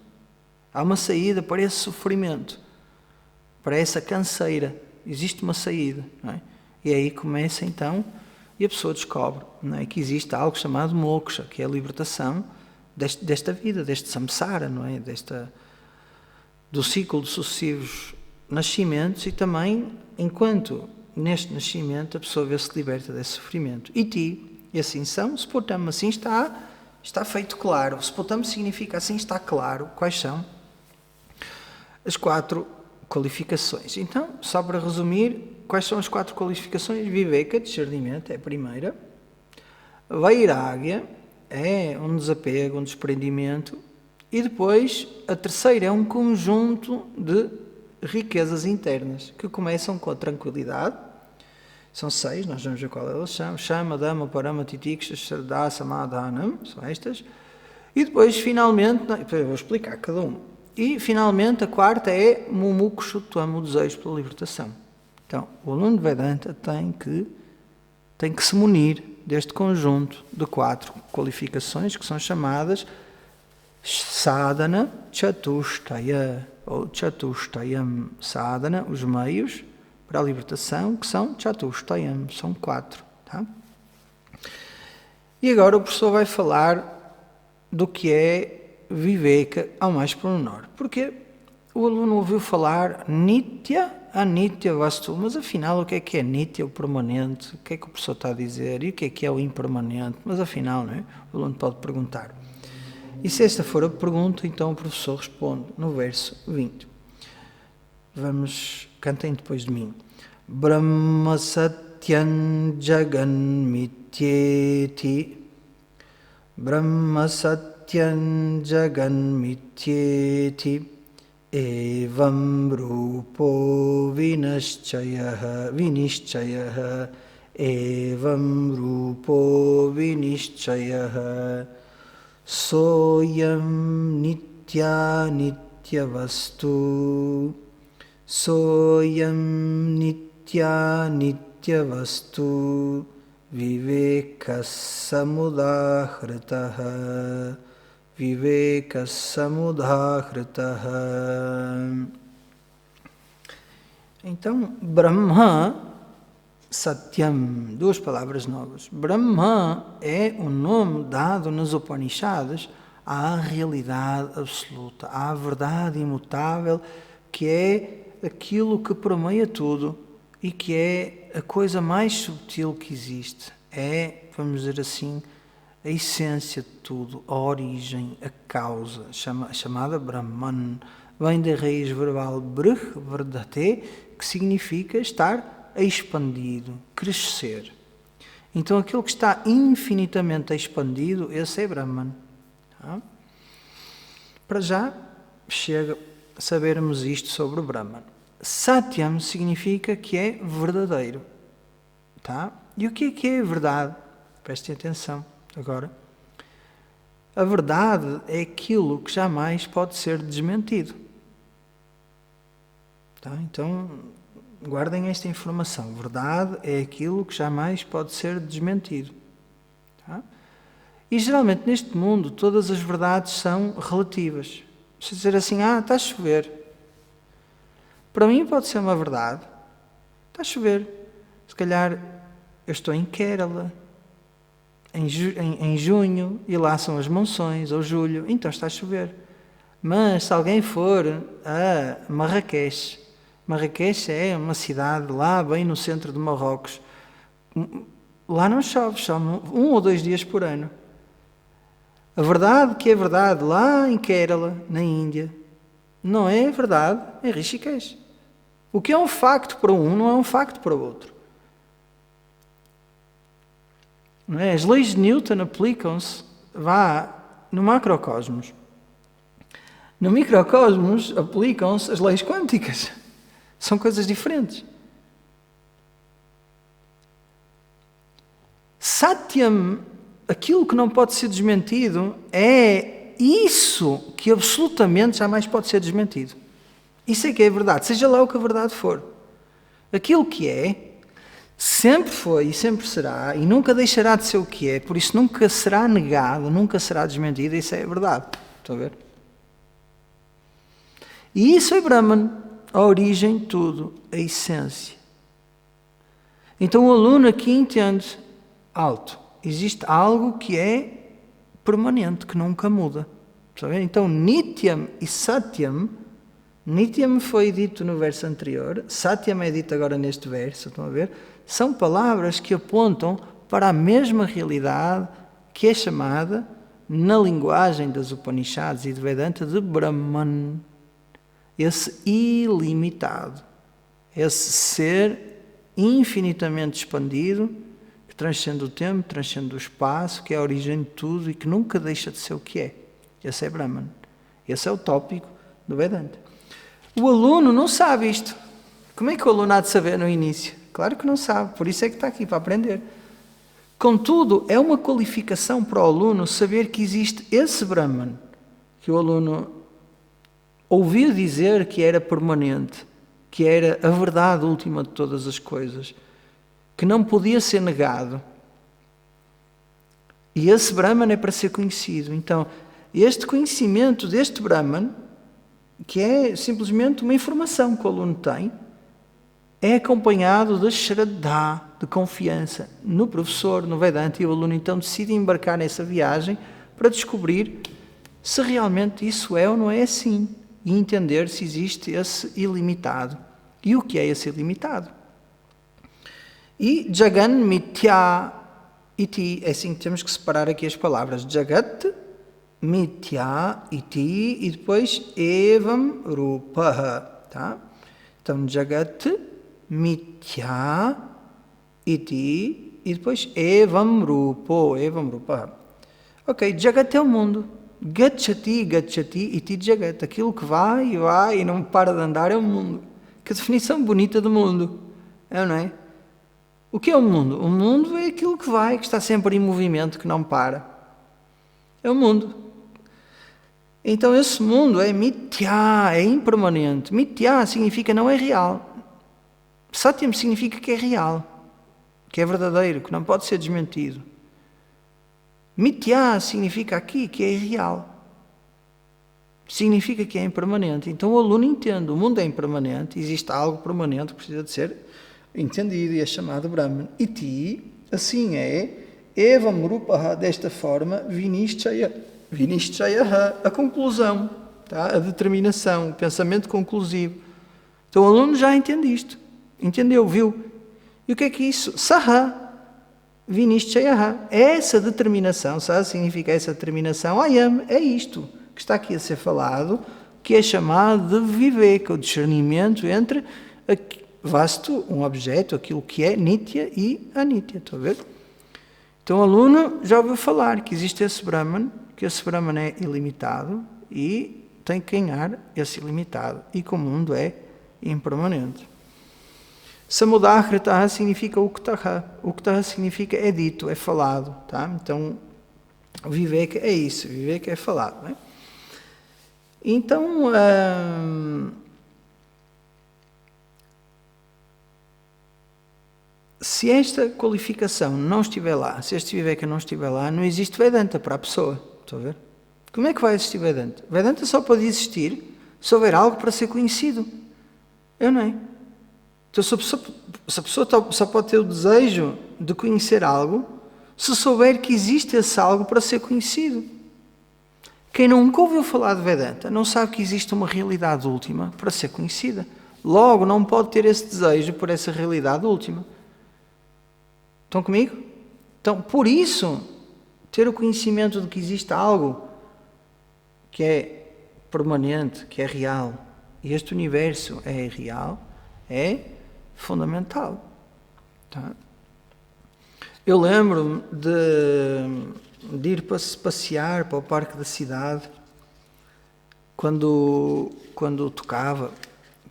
Há uma saída para esse sofrimento. Para essa canseira. Existe uma saída. Não é? E aí começa então, e a pessoa descobre, não é, que existe algo chamado moksha, que é a libertação desta vida, deste samsara, não é? Do ciclo de sucessivos nascimentos e também, enquanto neste nascimento a pessoa vê-se liberta desse sofrimento. E assim são, Spotam, assim está feito claro. Spotam significa assim está claro quais são as 4 qualificações. Então, só para resumir, quais são as 4 qualificações? Viveka, discernimento, é a primeira. Vairagya, é um desapego, um desprendimento. E depois, a terceira é um conjunto de riquezas internas, que começam com a tranquilidade. São 6, nós vamos ver qual elas são. Shama, Dhamma, Parama, Titiksha, Shraddha, Samadhanam, são estas. E depois, finalmente, eu vou explicar cada um. E, finalmente, a quarta é Mumukshutvam, o desejo pela libertação. Então, o aluno de Vedanta tem que se munir deste conjunto de 4 qualificações que são chamadas Sadhana Chatushtaya, ou Chatushtayam Sadhana, os meios para a libertação, que são Chatushtayam, são 4. Tá? E agora o professor vai falar do que é Viveka ao mais pormenor. Porque o aluno ouviu falar Nitya, Anitya, Vastu, mas afinal o que é Nitya, o permanente? O que é que o professor está a dizer? E o que é o impermanente? Mas afinal, não é? O aluno pode perguntar. E se esta for a pergunta, então o professor responde no verso 20. Cantem depois de mim. Brahma Satyam Jagan Mityeti. Brahma Satyam Jagan Mityeti. Evam Rupo Vinishchayaha. Evam Rupo Vinishchayaha. Soyam Nitya Nitya Vastu. Soyam Nitya Nitya Vastu. Viveka Samudhahrataha. Viveka Samudhahrataha. Então, Brahma, Satyam, duas palavras novas. Brahma é o nome dado nas Upanishads à realidade absoluta, à verdade imutável, que é aquilo que permeia tudo e que é a coisa mais subtil que existe. É, vamos dizer assim, a essência de tudo, a origem, a causa, chamada Brahman. Vem da raiz verbal brih, verdade, que significa estar expandido, crescer. Então aquilo que está infinitamente expandido, esse é Brahman. Tá? Para já, chega a sabermos isto sobre o Brahman. Satyam significa que é verdadeiro. Tá? E o que é verdade? Prestem atenção agora. A verdade é aquilo que jamais pode ser desmentido. Tá? Então, guardem esta informação. Verdade é aquilo que jamais pode ser desmentido. Tá? E geralmente neste mundo todas as verdades são relativas. Se dizer assim, está a chover. Para mim pode ser uma verdade. Está a chover. Se calhar eu estou em Kerala, em junho, e lá são as monções, ou julho, então está a chover. Mas se alguém for a Marrakech é uma cidade lá bem no centro de Marrocos. Lá não chove, chove 1 ou 2 dias por ano. A verdade que é verdade lá em Kerala, na Índia, não é verdade em Rishikesh. O que é um facto para um não é um facto para o outro. Não é? As leis de Newton aplicam-se no macrocosmos. No microcosmos aplicam-se as leis quânticas. São coisas diferentes. Satyam, aquilo que não pode ser desmentido, é isso que absolutamente jamais pode ser desmentido. Isso é que é a verdade, seja lá o que a verdade for. Aquilo que é, sempre foi e sempre será, e nunca deixará de ser o que é, por isso nunca será negado, nunca será desmentido, isso é a verdade. Estão a ver? E isso é Brahman, a origem de tudo, a essência. Então o aluno aqui entende, existe algo que é permanente, que nunca muda. Está a ver? Então Nityam e Satyam, Nityam foi dito no verso anterior, Satyam é dito agora neste verso, estão a ver? São palavras que apontam para a mesma realidade que é chamada, na linguagem das Upanishads e de Vedanta, de Brahman. Esse ilimitado, esse ser infinitamente expandido, que transcende o tempo, transcende o espaço, que é a origem de tudo e que nunca deixa de ser o que é. Esse é Brahman. Esse é o tópico do Vedanta. O aluno não sabe isto. Como é que o aluno há de saber no início? Claro que não sabe, por isso é que está aqui, para aprender. Contudo, é uma qualificação para o aluno saber que existe esse Brahman, que o aluno ouviu dizer que era permanente, que era a verdade última de todas as coisas, que não podia ser negado. E esse Brahman é para ser conhecido. Então, este conhecimento deste Brahman, que é simplesmente uma informação que o aluno tem, é acompanhado de Shraddha, de confiança no professor, no Vedanta, e o aluno então decide embarcar nessa viagem para descobrir se realmente isso é ou não é assim e entender se existe esse ilimitado. E o que é esse ilimitado? E Jagan Mithya Iti, é assim que temos que separar aqui as palavras. Jagat Mithya Iti e depois Evam Rupaha. Tá? Então, Jagat Mithya Iti e depois Evam Rupo, Evam Rupaha. Ok, Jagat é o mundo. Gachati, Gachati Iti Jagat. Aquilo que vai e não para de andar é o mundo. Que definição bonita do mundo. É, não é? O que é o mundo? O mundo é aquilo que vai, que está sempre em movimento, que não para. É o mundo. Então esse mundo é mithya, é impermanente. Mithya significa não é real. Satyam significa que é real, que é verdadeiro, que não pode ser desmentido. Mithya significa aqui que é irreal. Significa que é impermanente. Então o aluno entende, o mundo é impermanente, existe algo permanente que precisa de ser entendido e é chamado Brahman. Iti, assim é, Evam Rupaha, desta forma, Vinishchaya, a conclusão, tá? A determinação, o pensamento conclusivo. Então o aluno já entende isto, entendeu, viu? E o que é isso? Saha, Vinishchaya, essa determinação, saha significa essa determinação, Ayam, é isto que está aqui a ser falado, que é chamado de Viveka, o discernimento entre vasto, um objeto, aquilo que é Nitya e Anitya, estão a ver? Então o aluno já ouviu falar que existe esse Brahman, que esse Brahman é ilimitado e tem que ganhar esse ilimitado, e que o mundo é impermanente. Samudahrataha significa Uktaha. Uktaha significa é dito, é falado, tá? Então Viveka é isso, Viveka é falado, né? Então, se esta qualificação não estiver lá, se este Viveka não estiver lá, não existe Vedanta para a pessoa. Estão a ver? Como é que vai existir Vedanta? Vedanta só pode existir se houver algo para ser conhecido. Eu não é? Então, se a pessoa só pode ter o desejo de conhecer algo se souber que existe esse algo para ser conhecido. Quem nunca ouviu falar de Vedanta não sabe que existe uma realidade última para ser conhecida. Logo, não pode ter esse desejo por essa realidade última. Estão comigo? Então, por isso, ter o conhecimento de que existe algo que é permanente, que é real, e este universo é real, é fundamental. Tá? Eu lembro-me de ir passear para o Parque da Cidade quando tocava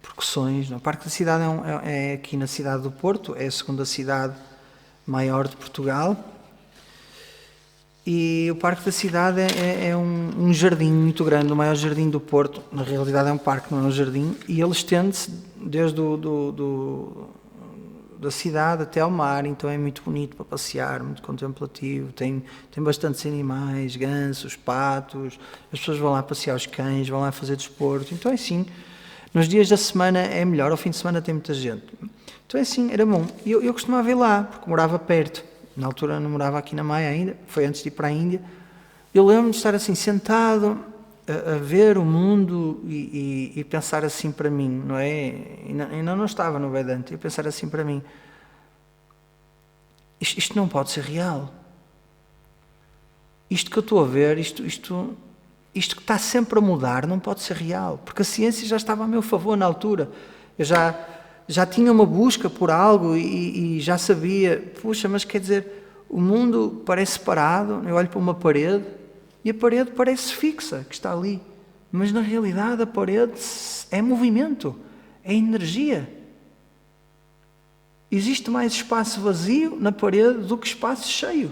percussões. O Parque da Cidade é aqui na cidade do Porto, é a segunda cidade maior de Portugal, e o Parque da Cidade é um jardim muito grande, o maior jardim do Porto. Na realidade é um parque, não é um jardim, e ele estende-se desde da cidade até ao mar, então é muito bonito para passear, muito contemplativo, tem bastantes animais, gansos, patos, as pessoas vão lá passear os cães, vão lá fazer desporto, então é assim, nos dias da semana é melhor, ao fim de semana tem muita gente. Então é assim, era bom. E eu costumava ir lá, porque morava perto. Na altura não morava aqui na Maia ainda, foi antes de ir para a Índia. Eu lembro-me de estar assim, sentado, a ver o mundo e pensar assim para mim, não é? Ainda não estava no Vedanta, e pensar assim para mim, isto não pode ser real. Isto que eu estou a ver, isto que está sempre a mudar, não pode ser real, porque a ciência já estava a meu favor na altura. Eu já tinha uma busca por algo e já sabia, puxa, mas quer dizer, o mundo parece parado, eu olho para uma parede e a parede parece fixa, que está ali, mas na realidade a parede é movimento, é energia. Existe mais espaço vazio na parede do que espaço cheio.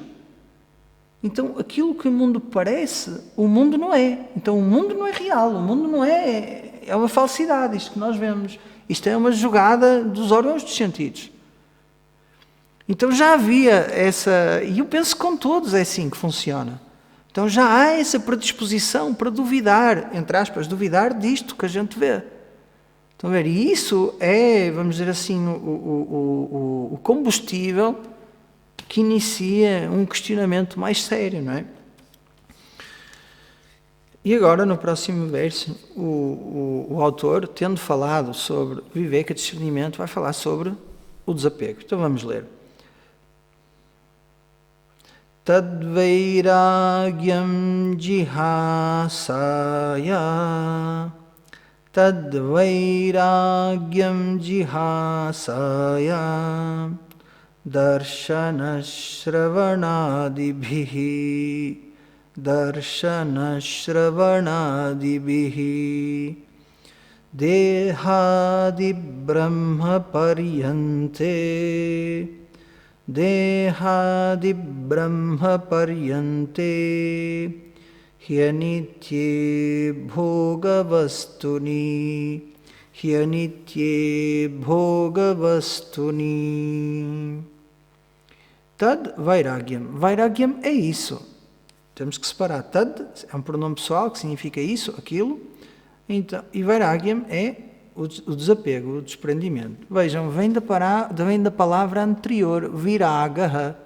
Então, aquilo que o mundo parece, o mundo não é. Então, o mundo não é real, o mundo não é... É uma falsidade, isto que nós vemos. Isto é uma jogada dos órgãos dos sentidos. Então, já havia essa... E eu penso que com todos é assim que funciona. Então, já há essa predisposição para duvidar, entre aspas, duvidar disto que a gente vê. Estão a ver? E isso é, vamos dizer assim, o combustível que inicia um questionamento mais sério, não é? E agora, no próximo verso, o autor, tendo falado sobre viveka, discernimento, vai falar sobre o desapego. Então vamos ler. Tadvairagyam jihasaya Tadvairagyam jihasaya Darshanashravanadibhihi Dehadi Brahma Paryante Hyanitye Bhogavastuni Tad Vairagyam. Vairagyam é isso. Temos que separar. Tad é um pronome pessoal que significa isso, aquilo. Então, e Vairagyam é o desapego, o desprendimento. Vejam, vem da palavra anterior, viragaha.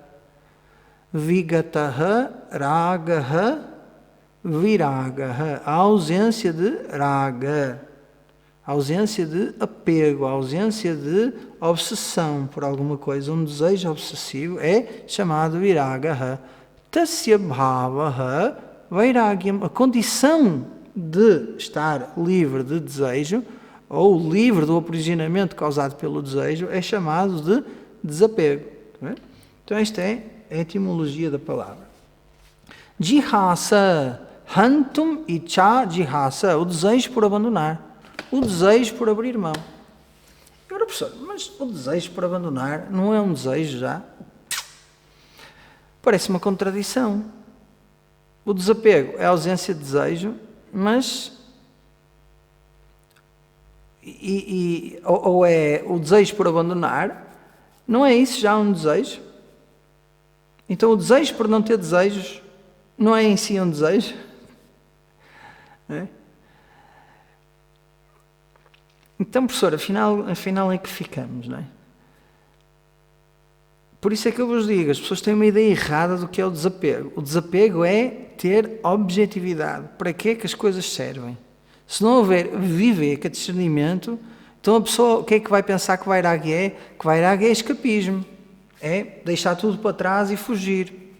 Vigataha, ragaha, viragaha. A ausência de raga. A ausência de apego, a ausência de obsessão por alguma coisa. Um desejo obsessivo é chamado viragaha. Tasya bhavaha vairagyam. A condição de estar livre de desejo, ou livre do aprisionamento causado pelo desejo, é chamado de desapego. Então esta é a etimologia da palavra. Jihasa, hantum icha jihasa, o desejo por abandonar. O desejo por abrir mão. Agora, professor, mas o desejo por abandonar não é um desejo já? Parece uma contradição. O desapego é a ausência de desejo, mas... ou é o desejo por abandonar, não é isso já um desejo? Então o desejo por não ter desejos não é em si um desejo? É? Então, professor, afinal é que ficamos, não é? Por isso é que eu vos digo, as pessoas têm uma ideia errada do que é o desapego. O desapego é ter objetividade. Para que é que as coisas servem? Se não houver viveka, discernimento, então a pessoa, o que é que vai pensar que vairagya é? Que vairagya é escapismo. É deixar tudo para trás e fugir.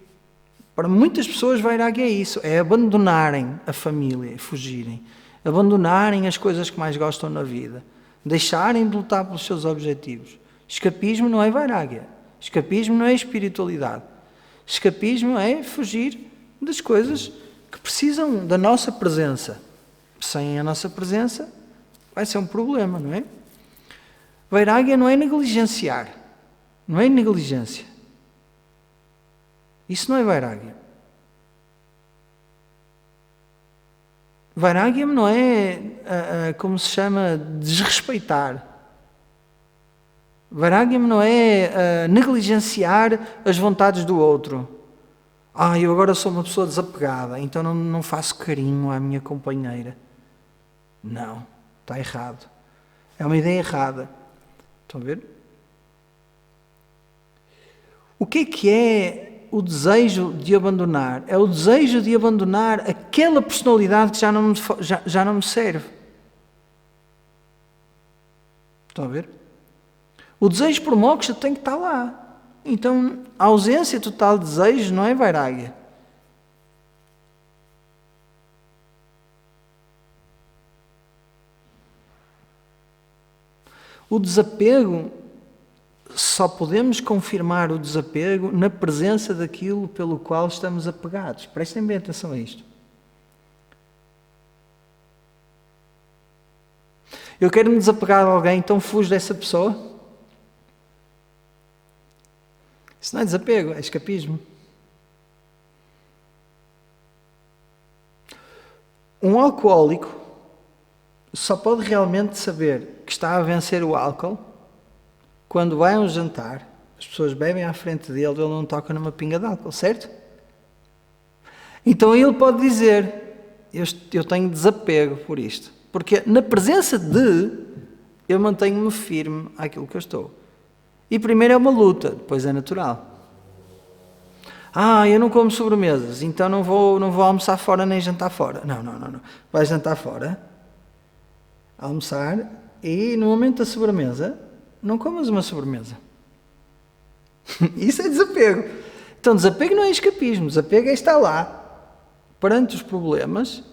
Para muitas pessoas vairagya é isso. É abandonarem a família, fugirem. Abandonarem as coisas que mais gostam na vida. Deixarem de lutar pelos seus objetivos. Escapismo não é vairagya. Escapismo não é espiritualidade. Escapismo é fugir das coisas que precisam da nossa presença. Sem a nossa presença vai ser um problema, não é? Vairagya não é negligenciar. Não é negligência. Isso não é vairagya. Vairagya não é, como se chama, desrespeitar. Vairagya não é negligenciar as vontades do outro. Eu agora sou uma pessoa desapegada, então não faço carinho à minha companheira. Não, está errado. É uma ideia errada. Estão a ver? O que é o desejo de abandonar? É o desejo de abandonar aquela personalidade que já não me serve. Estão a ver? O desejo por moksha tem que estar lá. Então, a ausência total de desejo não é vairagya. O desapego, só podemos confirmar o desapego na presença daquilo pelo qual estamos apegados. Prestem bem atenção a isto. Eu quero me desapegar de alguém, então fujo dessa pessoa? Isso não é desapego, é escapismo. Um alcoólico só pode realmente saber que está a vencer o álcool quando vai a um jantar, as pessoas bebem à frente dele, ele não toca numa pinga de álcool, certo? Então ele pode dizer, eu tenho desapego por isto. Porque na presença de, eu mantenho-me firme àquilo que eu estou. E primeiro é uma luta, depois é natural. Eu não como sobremesas, então não vou almoçar fora nem jantar fora. Não. Vais jantar fora, almoçar, e no momento da sobremesa, não comas uma sobremesa. Isso é desapego. Então, desapego não é escapismo, desapego é estar lá, perante os problemas,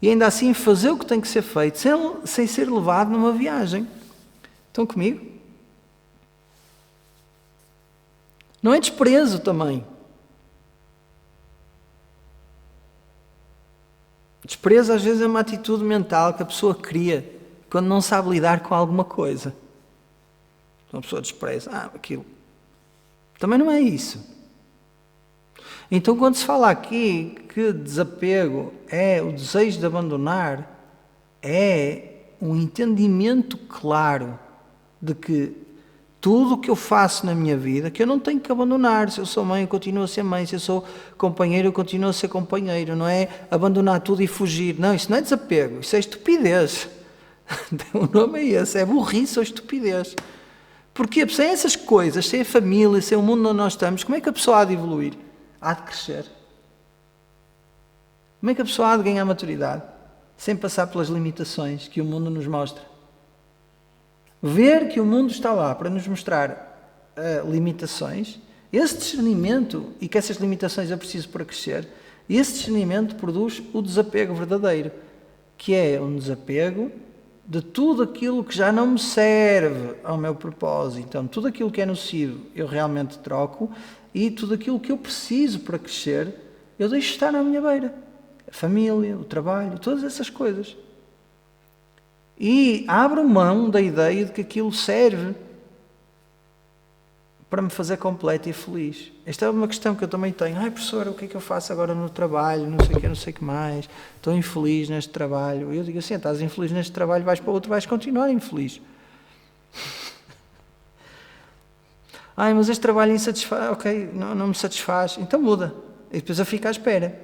e ainda assim fazer o que tem que ser feito, sem ser levado numa viagem. Estão comigo? Não é desprezo também. Desprezo às vezes é uma atitude mental que a pessoa cria quando não sabe lidar com alguma coisa. Uma pessoa despreza, aquilo. Também não é isso. Então, quando se fala aqui que desapego é o desejo de abandonar, é um entendimento claro de que tudo o que eu faço na minha vida, que eu não tenho que abandonar. Se eu sou mãe, eu continuo a ser mãe. Se eu sou companheiro, eu continuo a ser companheiro. Não é abandonar tudo e fugir. Não, isso não é desapego, isso é estupidez. O nome é esse, é burrice ou estupidez. Porque sem essas coisas, sem a família, sem o mundo onde nós estamos, como é que a pessoa há de evoluir? Há de crescer? Como é que a pessoa há de ganhar maturidade? Sem passar pelas limitações que o mundo nos mostra. Ver que o mundo está lá para nos mostrar limitações, esse discernimento, e que essas limitações é preciso para crescer, esse discernimento produz o desapego verdadeiro, que é um desapego de tudo aquilo que já não me serve ao meu propósito. Então, tudo aquilo que é nocivo eu realmente troco, e tudo aquilo que eu preciso para crescer eu deixo estar na minha beira. A família, o trabalho, todas essas coisas. E abro mão da ideia de que aquilo serve para me fazer completo e feliz. Esta é uma questão que eu também tenho. Professor, o que é que eu faço agora no trabalho? Não sei o que mais. Estou infeliz neste trabalho. Eu digo assim, estás infeliz neste trabalho, vais para outro, vais continuar infeliz. Mas este trabalho insatisfaz. Ok, não me satisfaz. Então muda. E depois eu fico à espera.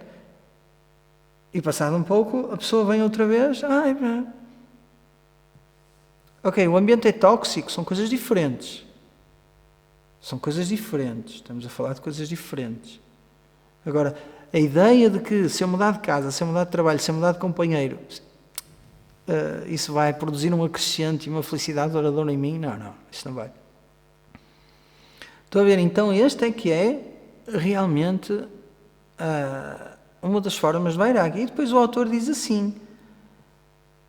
E passado um pouco, a pessoa vem outra vez. Ok, o ambiente é tóxico, são coisas diferentes. Estamos a falar de coisas diferentes. Agora, a ideia de que se eu mudar de casa, se eu mudar de trabalho, se eu mudar de companheiro, isso vai produzir um acrescente e uma felicidade duradoura em mim, não, isso não vai. Estou a ver, então este é que é realmente uma das formas de Vairagya. E depois o autor diz assim: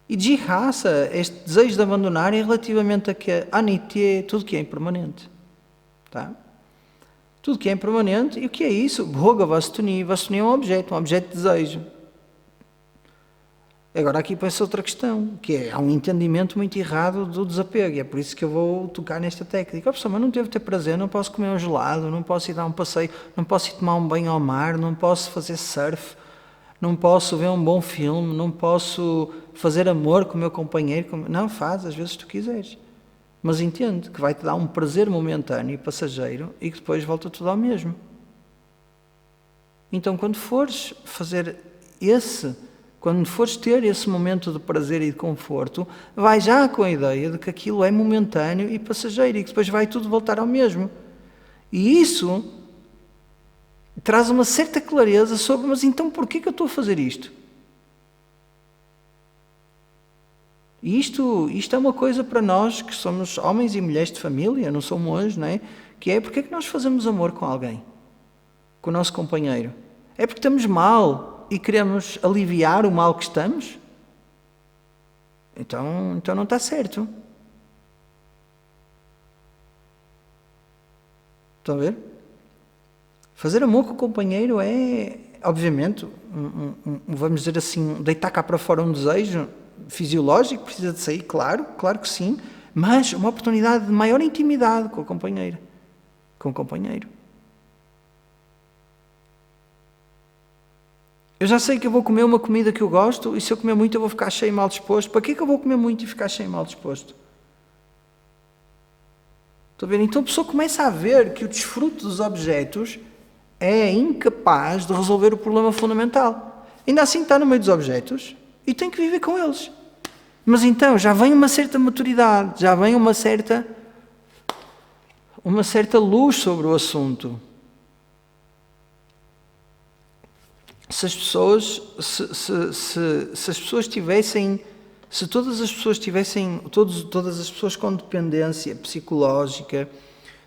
e Jihasa, este desejo de abandonar, é relativamente a que Anitya, tudo que é impermanente. Tá? Tudo que é impermanente. E o que é isso? Bhoga Vastuni. Vastuni é um objeto de desejo. Agora aqui pensa outra questão, que é, há um entendimento muito errado do desapego, e é por isso que eu vou tocar nesta técnica. Pessoal, mas não devo ter prazer, não posso comer um gelado, não posso ir dar um passeio, não posso ir tomar um banho ao mar, não posso fazer surf, não posso ver um bom filme, não posso fazer amor com o meu companheiro. Não, faz, às vezes tu quiseres. Mas entende que vai-te dar um prazer momentâneo e passageiro e que depois volta tudo ao mesmo. Então, quando fores ter esse momento de prazer e de conforto, vai já com a ideia de que aquilo é momentâneo e passageiro e que depois vai tudo voltar ao mesmo. E isso traz uma certa clareza sobre, mas então porquê que eu estou a fazer isto? E isto é uma coisa para nós que somos homens e mulheres de família, não sou monge, não é? Que é, porque é que nós fazemos amor com alguém? Com o nosso companheiro? É porque estamos mal e queremos aliviar o mal que estamos? Então não está certo. Estão a ver? Fazer amor com o companheiro é, obviamente, vamos dizer assim, deitar cá para fora um desejo fisiológico, precisa de sair, claro que sim, mas uma oportunidade de maior intimidade com o companheiro. Eu já sei que eu vou comer uma comida que eu gosto e se eu comer muito eu vou ficar cheio e mal disposto. Para que eu vou comer muito e ficar cheio e mal disposto? Estão a ver? Então a pessoa começa a ver que o desfruto dos objetos é incapaz de resolver o problema fundamental. Ainda assim está no meio dos objetos e tem que viver com eles. Mas então, já vem uma certa maturidade, já vem uma certa luz sobre o assunto. Se as pessoas, se as pessoas tivessem, se todas as pessoas tivessem, todas as pessoas com dependência psicológica,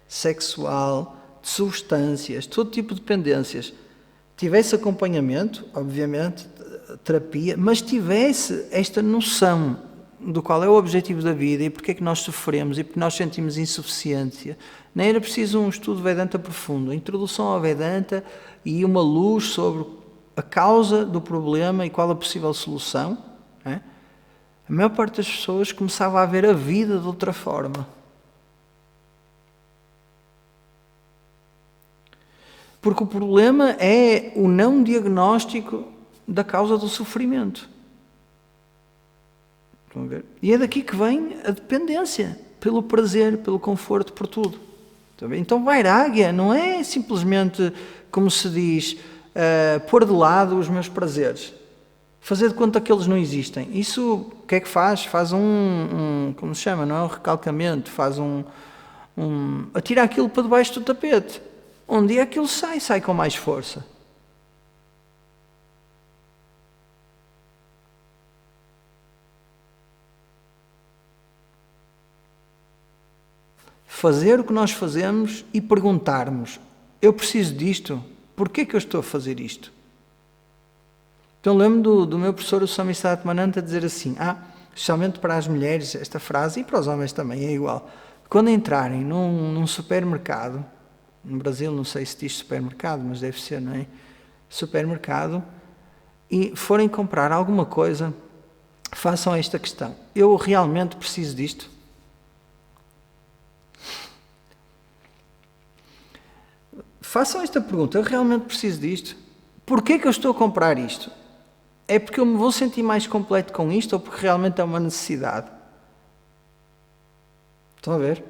sexual, de substâncias, todo tipo de dependências, tivesse acompanhamento, obviamente, terapia, mas tivesse esta noção do qual é o objetivo da vida e porque é que nós sofremos e porque nós sentimos insuficiência, nem era preciso um estudo Vedanta profundo, a introdução ao Vedanta e uma luz sobre a causa do problema e qual a possível solução, não é? A maior parte das pessoas começava a ver a vida de outra forma. Porque o problema é o não diagnóstico da causa do sofrimento. Estão a ver? E é daqui que vem a dependência, pelo prazer, pelo conforto, por tudo. Estão a ver? Então Vairagya não é simplesmente, como se diz, pôr de lado os meus prazeres. Fazer de conta que eles não existem. Isso, o que é que faz? Faz como se chama? Não é um recalcamento, faz atira aquilo para debaixo do tapete. Um dia aquilo sai com mais força. Fazer o que nós fazemos e perguntarmos: eu preciso disto? Porquê é que eu estou a fazer isto? Então lembro do meu professor, o Swami Satmananda, dizer assim, especialmente para as mulheres, esta frase, e para os homens também é igual. Quando entrarem num supermercado, no Brasil não sei se diz supermercado, mas deve ser, não é? Supermercado, e forem comprar alguma coisa, façam esta questão: eu realmente preciso disto? Façam esta pergunta: eu realmente preciso disto? Porquê que eu estou a comprar isto? É porque eu me vou sentir mais completo com isto ou porque realmente é uma necessidade? Estão a ver?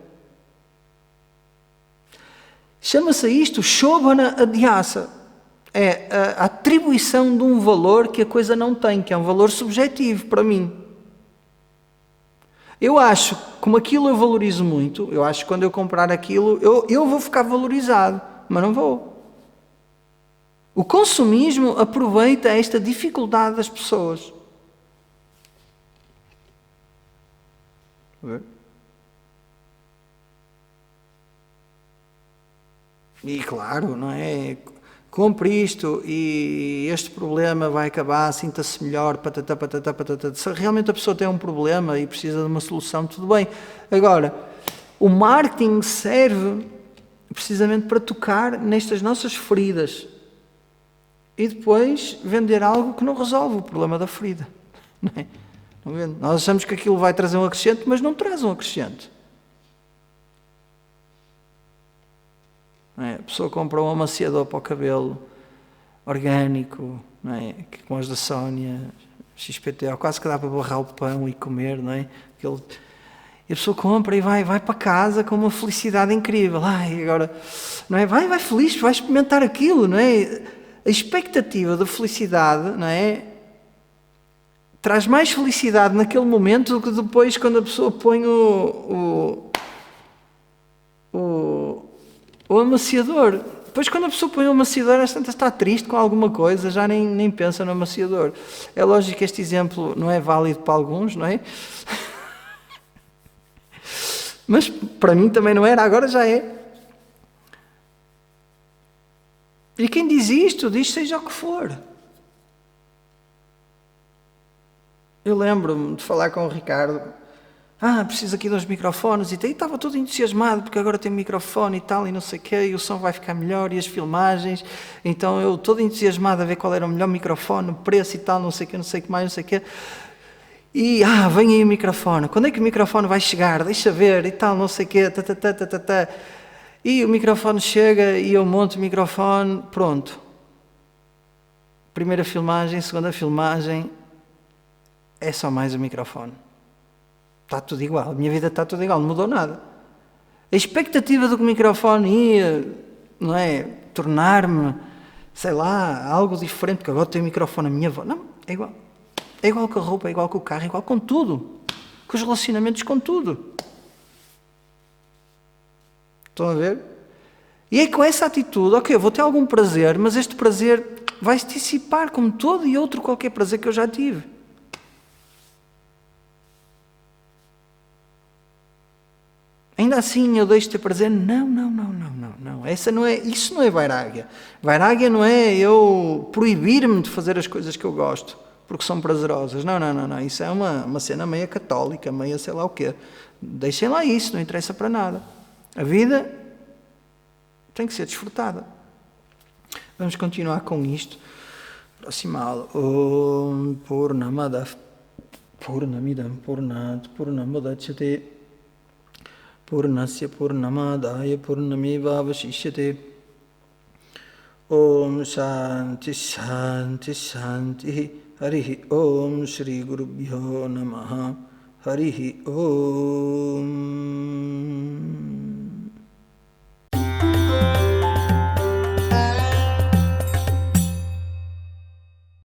Chama-se isto Shobhana Adhyasa. É a atribuição de um valor que a coisa não tem, que é um valor subjetivo para mim. Eu acho, como aquilo eu valorizo muito, eu acho que quando eu comprar aquilo, eu vou ficar valorizado, mas não vou. O consumismo aproveita esta dificuldade das pessoas. E claro, não é? Compre isto e este problema vai acabar, sinta-se melhor, patatá, patatá, patatá. Se realmente a pessoa tem um problema e precisa de uma solução, tudo bem. Agora, o marketing serve precisamente para tocar nestas nossas feridas e depois vender algo que não resolve o problema da ferida. Não é? Nós achamos que aquilo vai trazer um acrescente, mas não traz um acrescente. Não é? A pessoa compra um amaciador para o cabelo orgânico, não é? Como os da Sónia, XPTO, quase que dá para barrar o pão e comer, não é? E a pessoa compra e vai para casa com uma felicidade incrível. Agora, não é? Vai feliz, vai experimentar aquilo, não é? A expectativa da felicidade, não é? Traz mais felicidade naquele momento do que depois quando a pessoa põe o amaciador. Depois quando a pessoa põe o amaciador, às tantas está triste com alguma coisa, já nem pensa no amaciador. É lógico que este exemplo não é válido para alguns, não é? Mas para mim também não era, agora já é. E quem diz isto, diz seja o que for. Eu lembro-me de falar com o Ricardo, preciso aqui de uns microfones e estava todo entusiasmado porque agora tem microfone e tal e não sei o quê, e o som vai ficar melhor e as filmagens, então eu todo entusiasmado a ver qual era o melhor microfone, o preço e tal, não sei o quê, não sei o que mais, não sei o quê. E, vem aí o microfone, quando é que o microfone vai chegar? Deixa ver e tal, não sei o quê, E o microfone chega e eu monto o microfone, pronto. Primeira filmagem, segunda filmagem, é só mais o microfone. Está tudo igual, a minha vida está tudo igual, não mudou nada. A expectativa do que o microfone ia, não é, tornar-me, sei lá, algo diferente, porque agora tenho o microfone, a minha voz, não, é igual. É igual com a roupa, é igual com o carro, é igual com tudo. Com os relacionamentos, com tudo. Estão a ver? E é com essa atitude, ok, eu vou ter algum prazer, mas este prazer vai se dissipar como todo e outro qualquer prazer que eu já tive. Ainda assim eu deixo de ter prazer? Não. Isso não é vairagya. Vairagya não é eu proibir-me de fazer as coisas que eu gosto, porque são prazerosas. Não. Isso é uma cena meia católica, meia sei lá o quê. Deixem lá isso, não interessa para nada. A vida tem que ser desfrutada. Vamos continuar com isto. Próxima aula. Om Purnamada Purnamidam Purnat Purnamudachyate Purnasya Purnamadaya Purnameva Avashishyate. Om Shanti Shanti Shanti Harihi Om Shri Gurubhyo Namaha Harihi Om.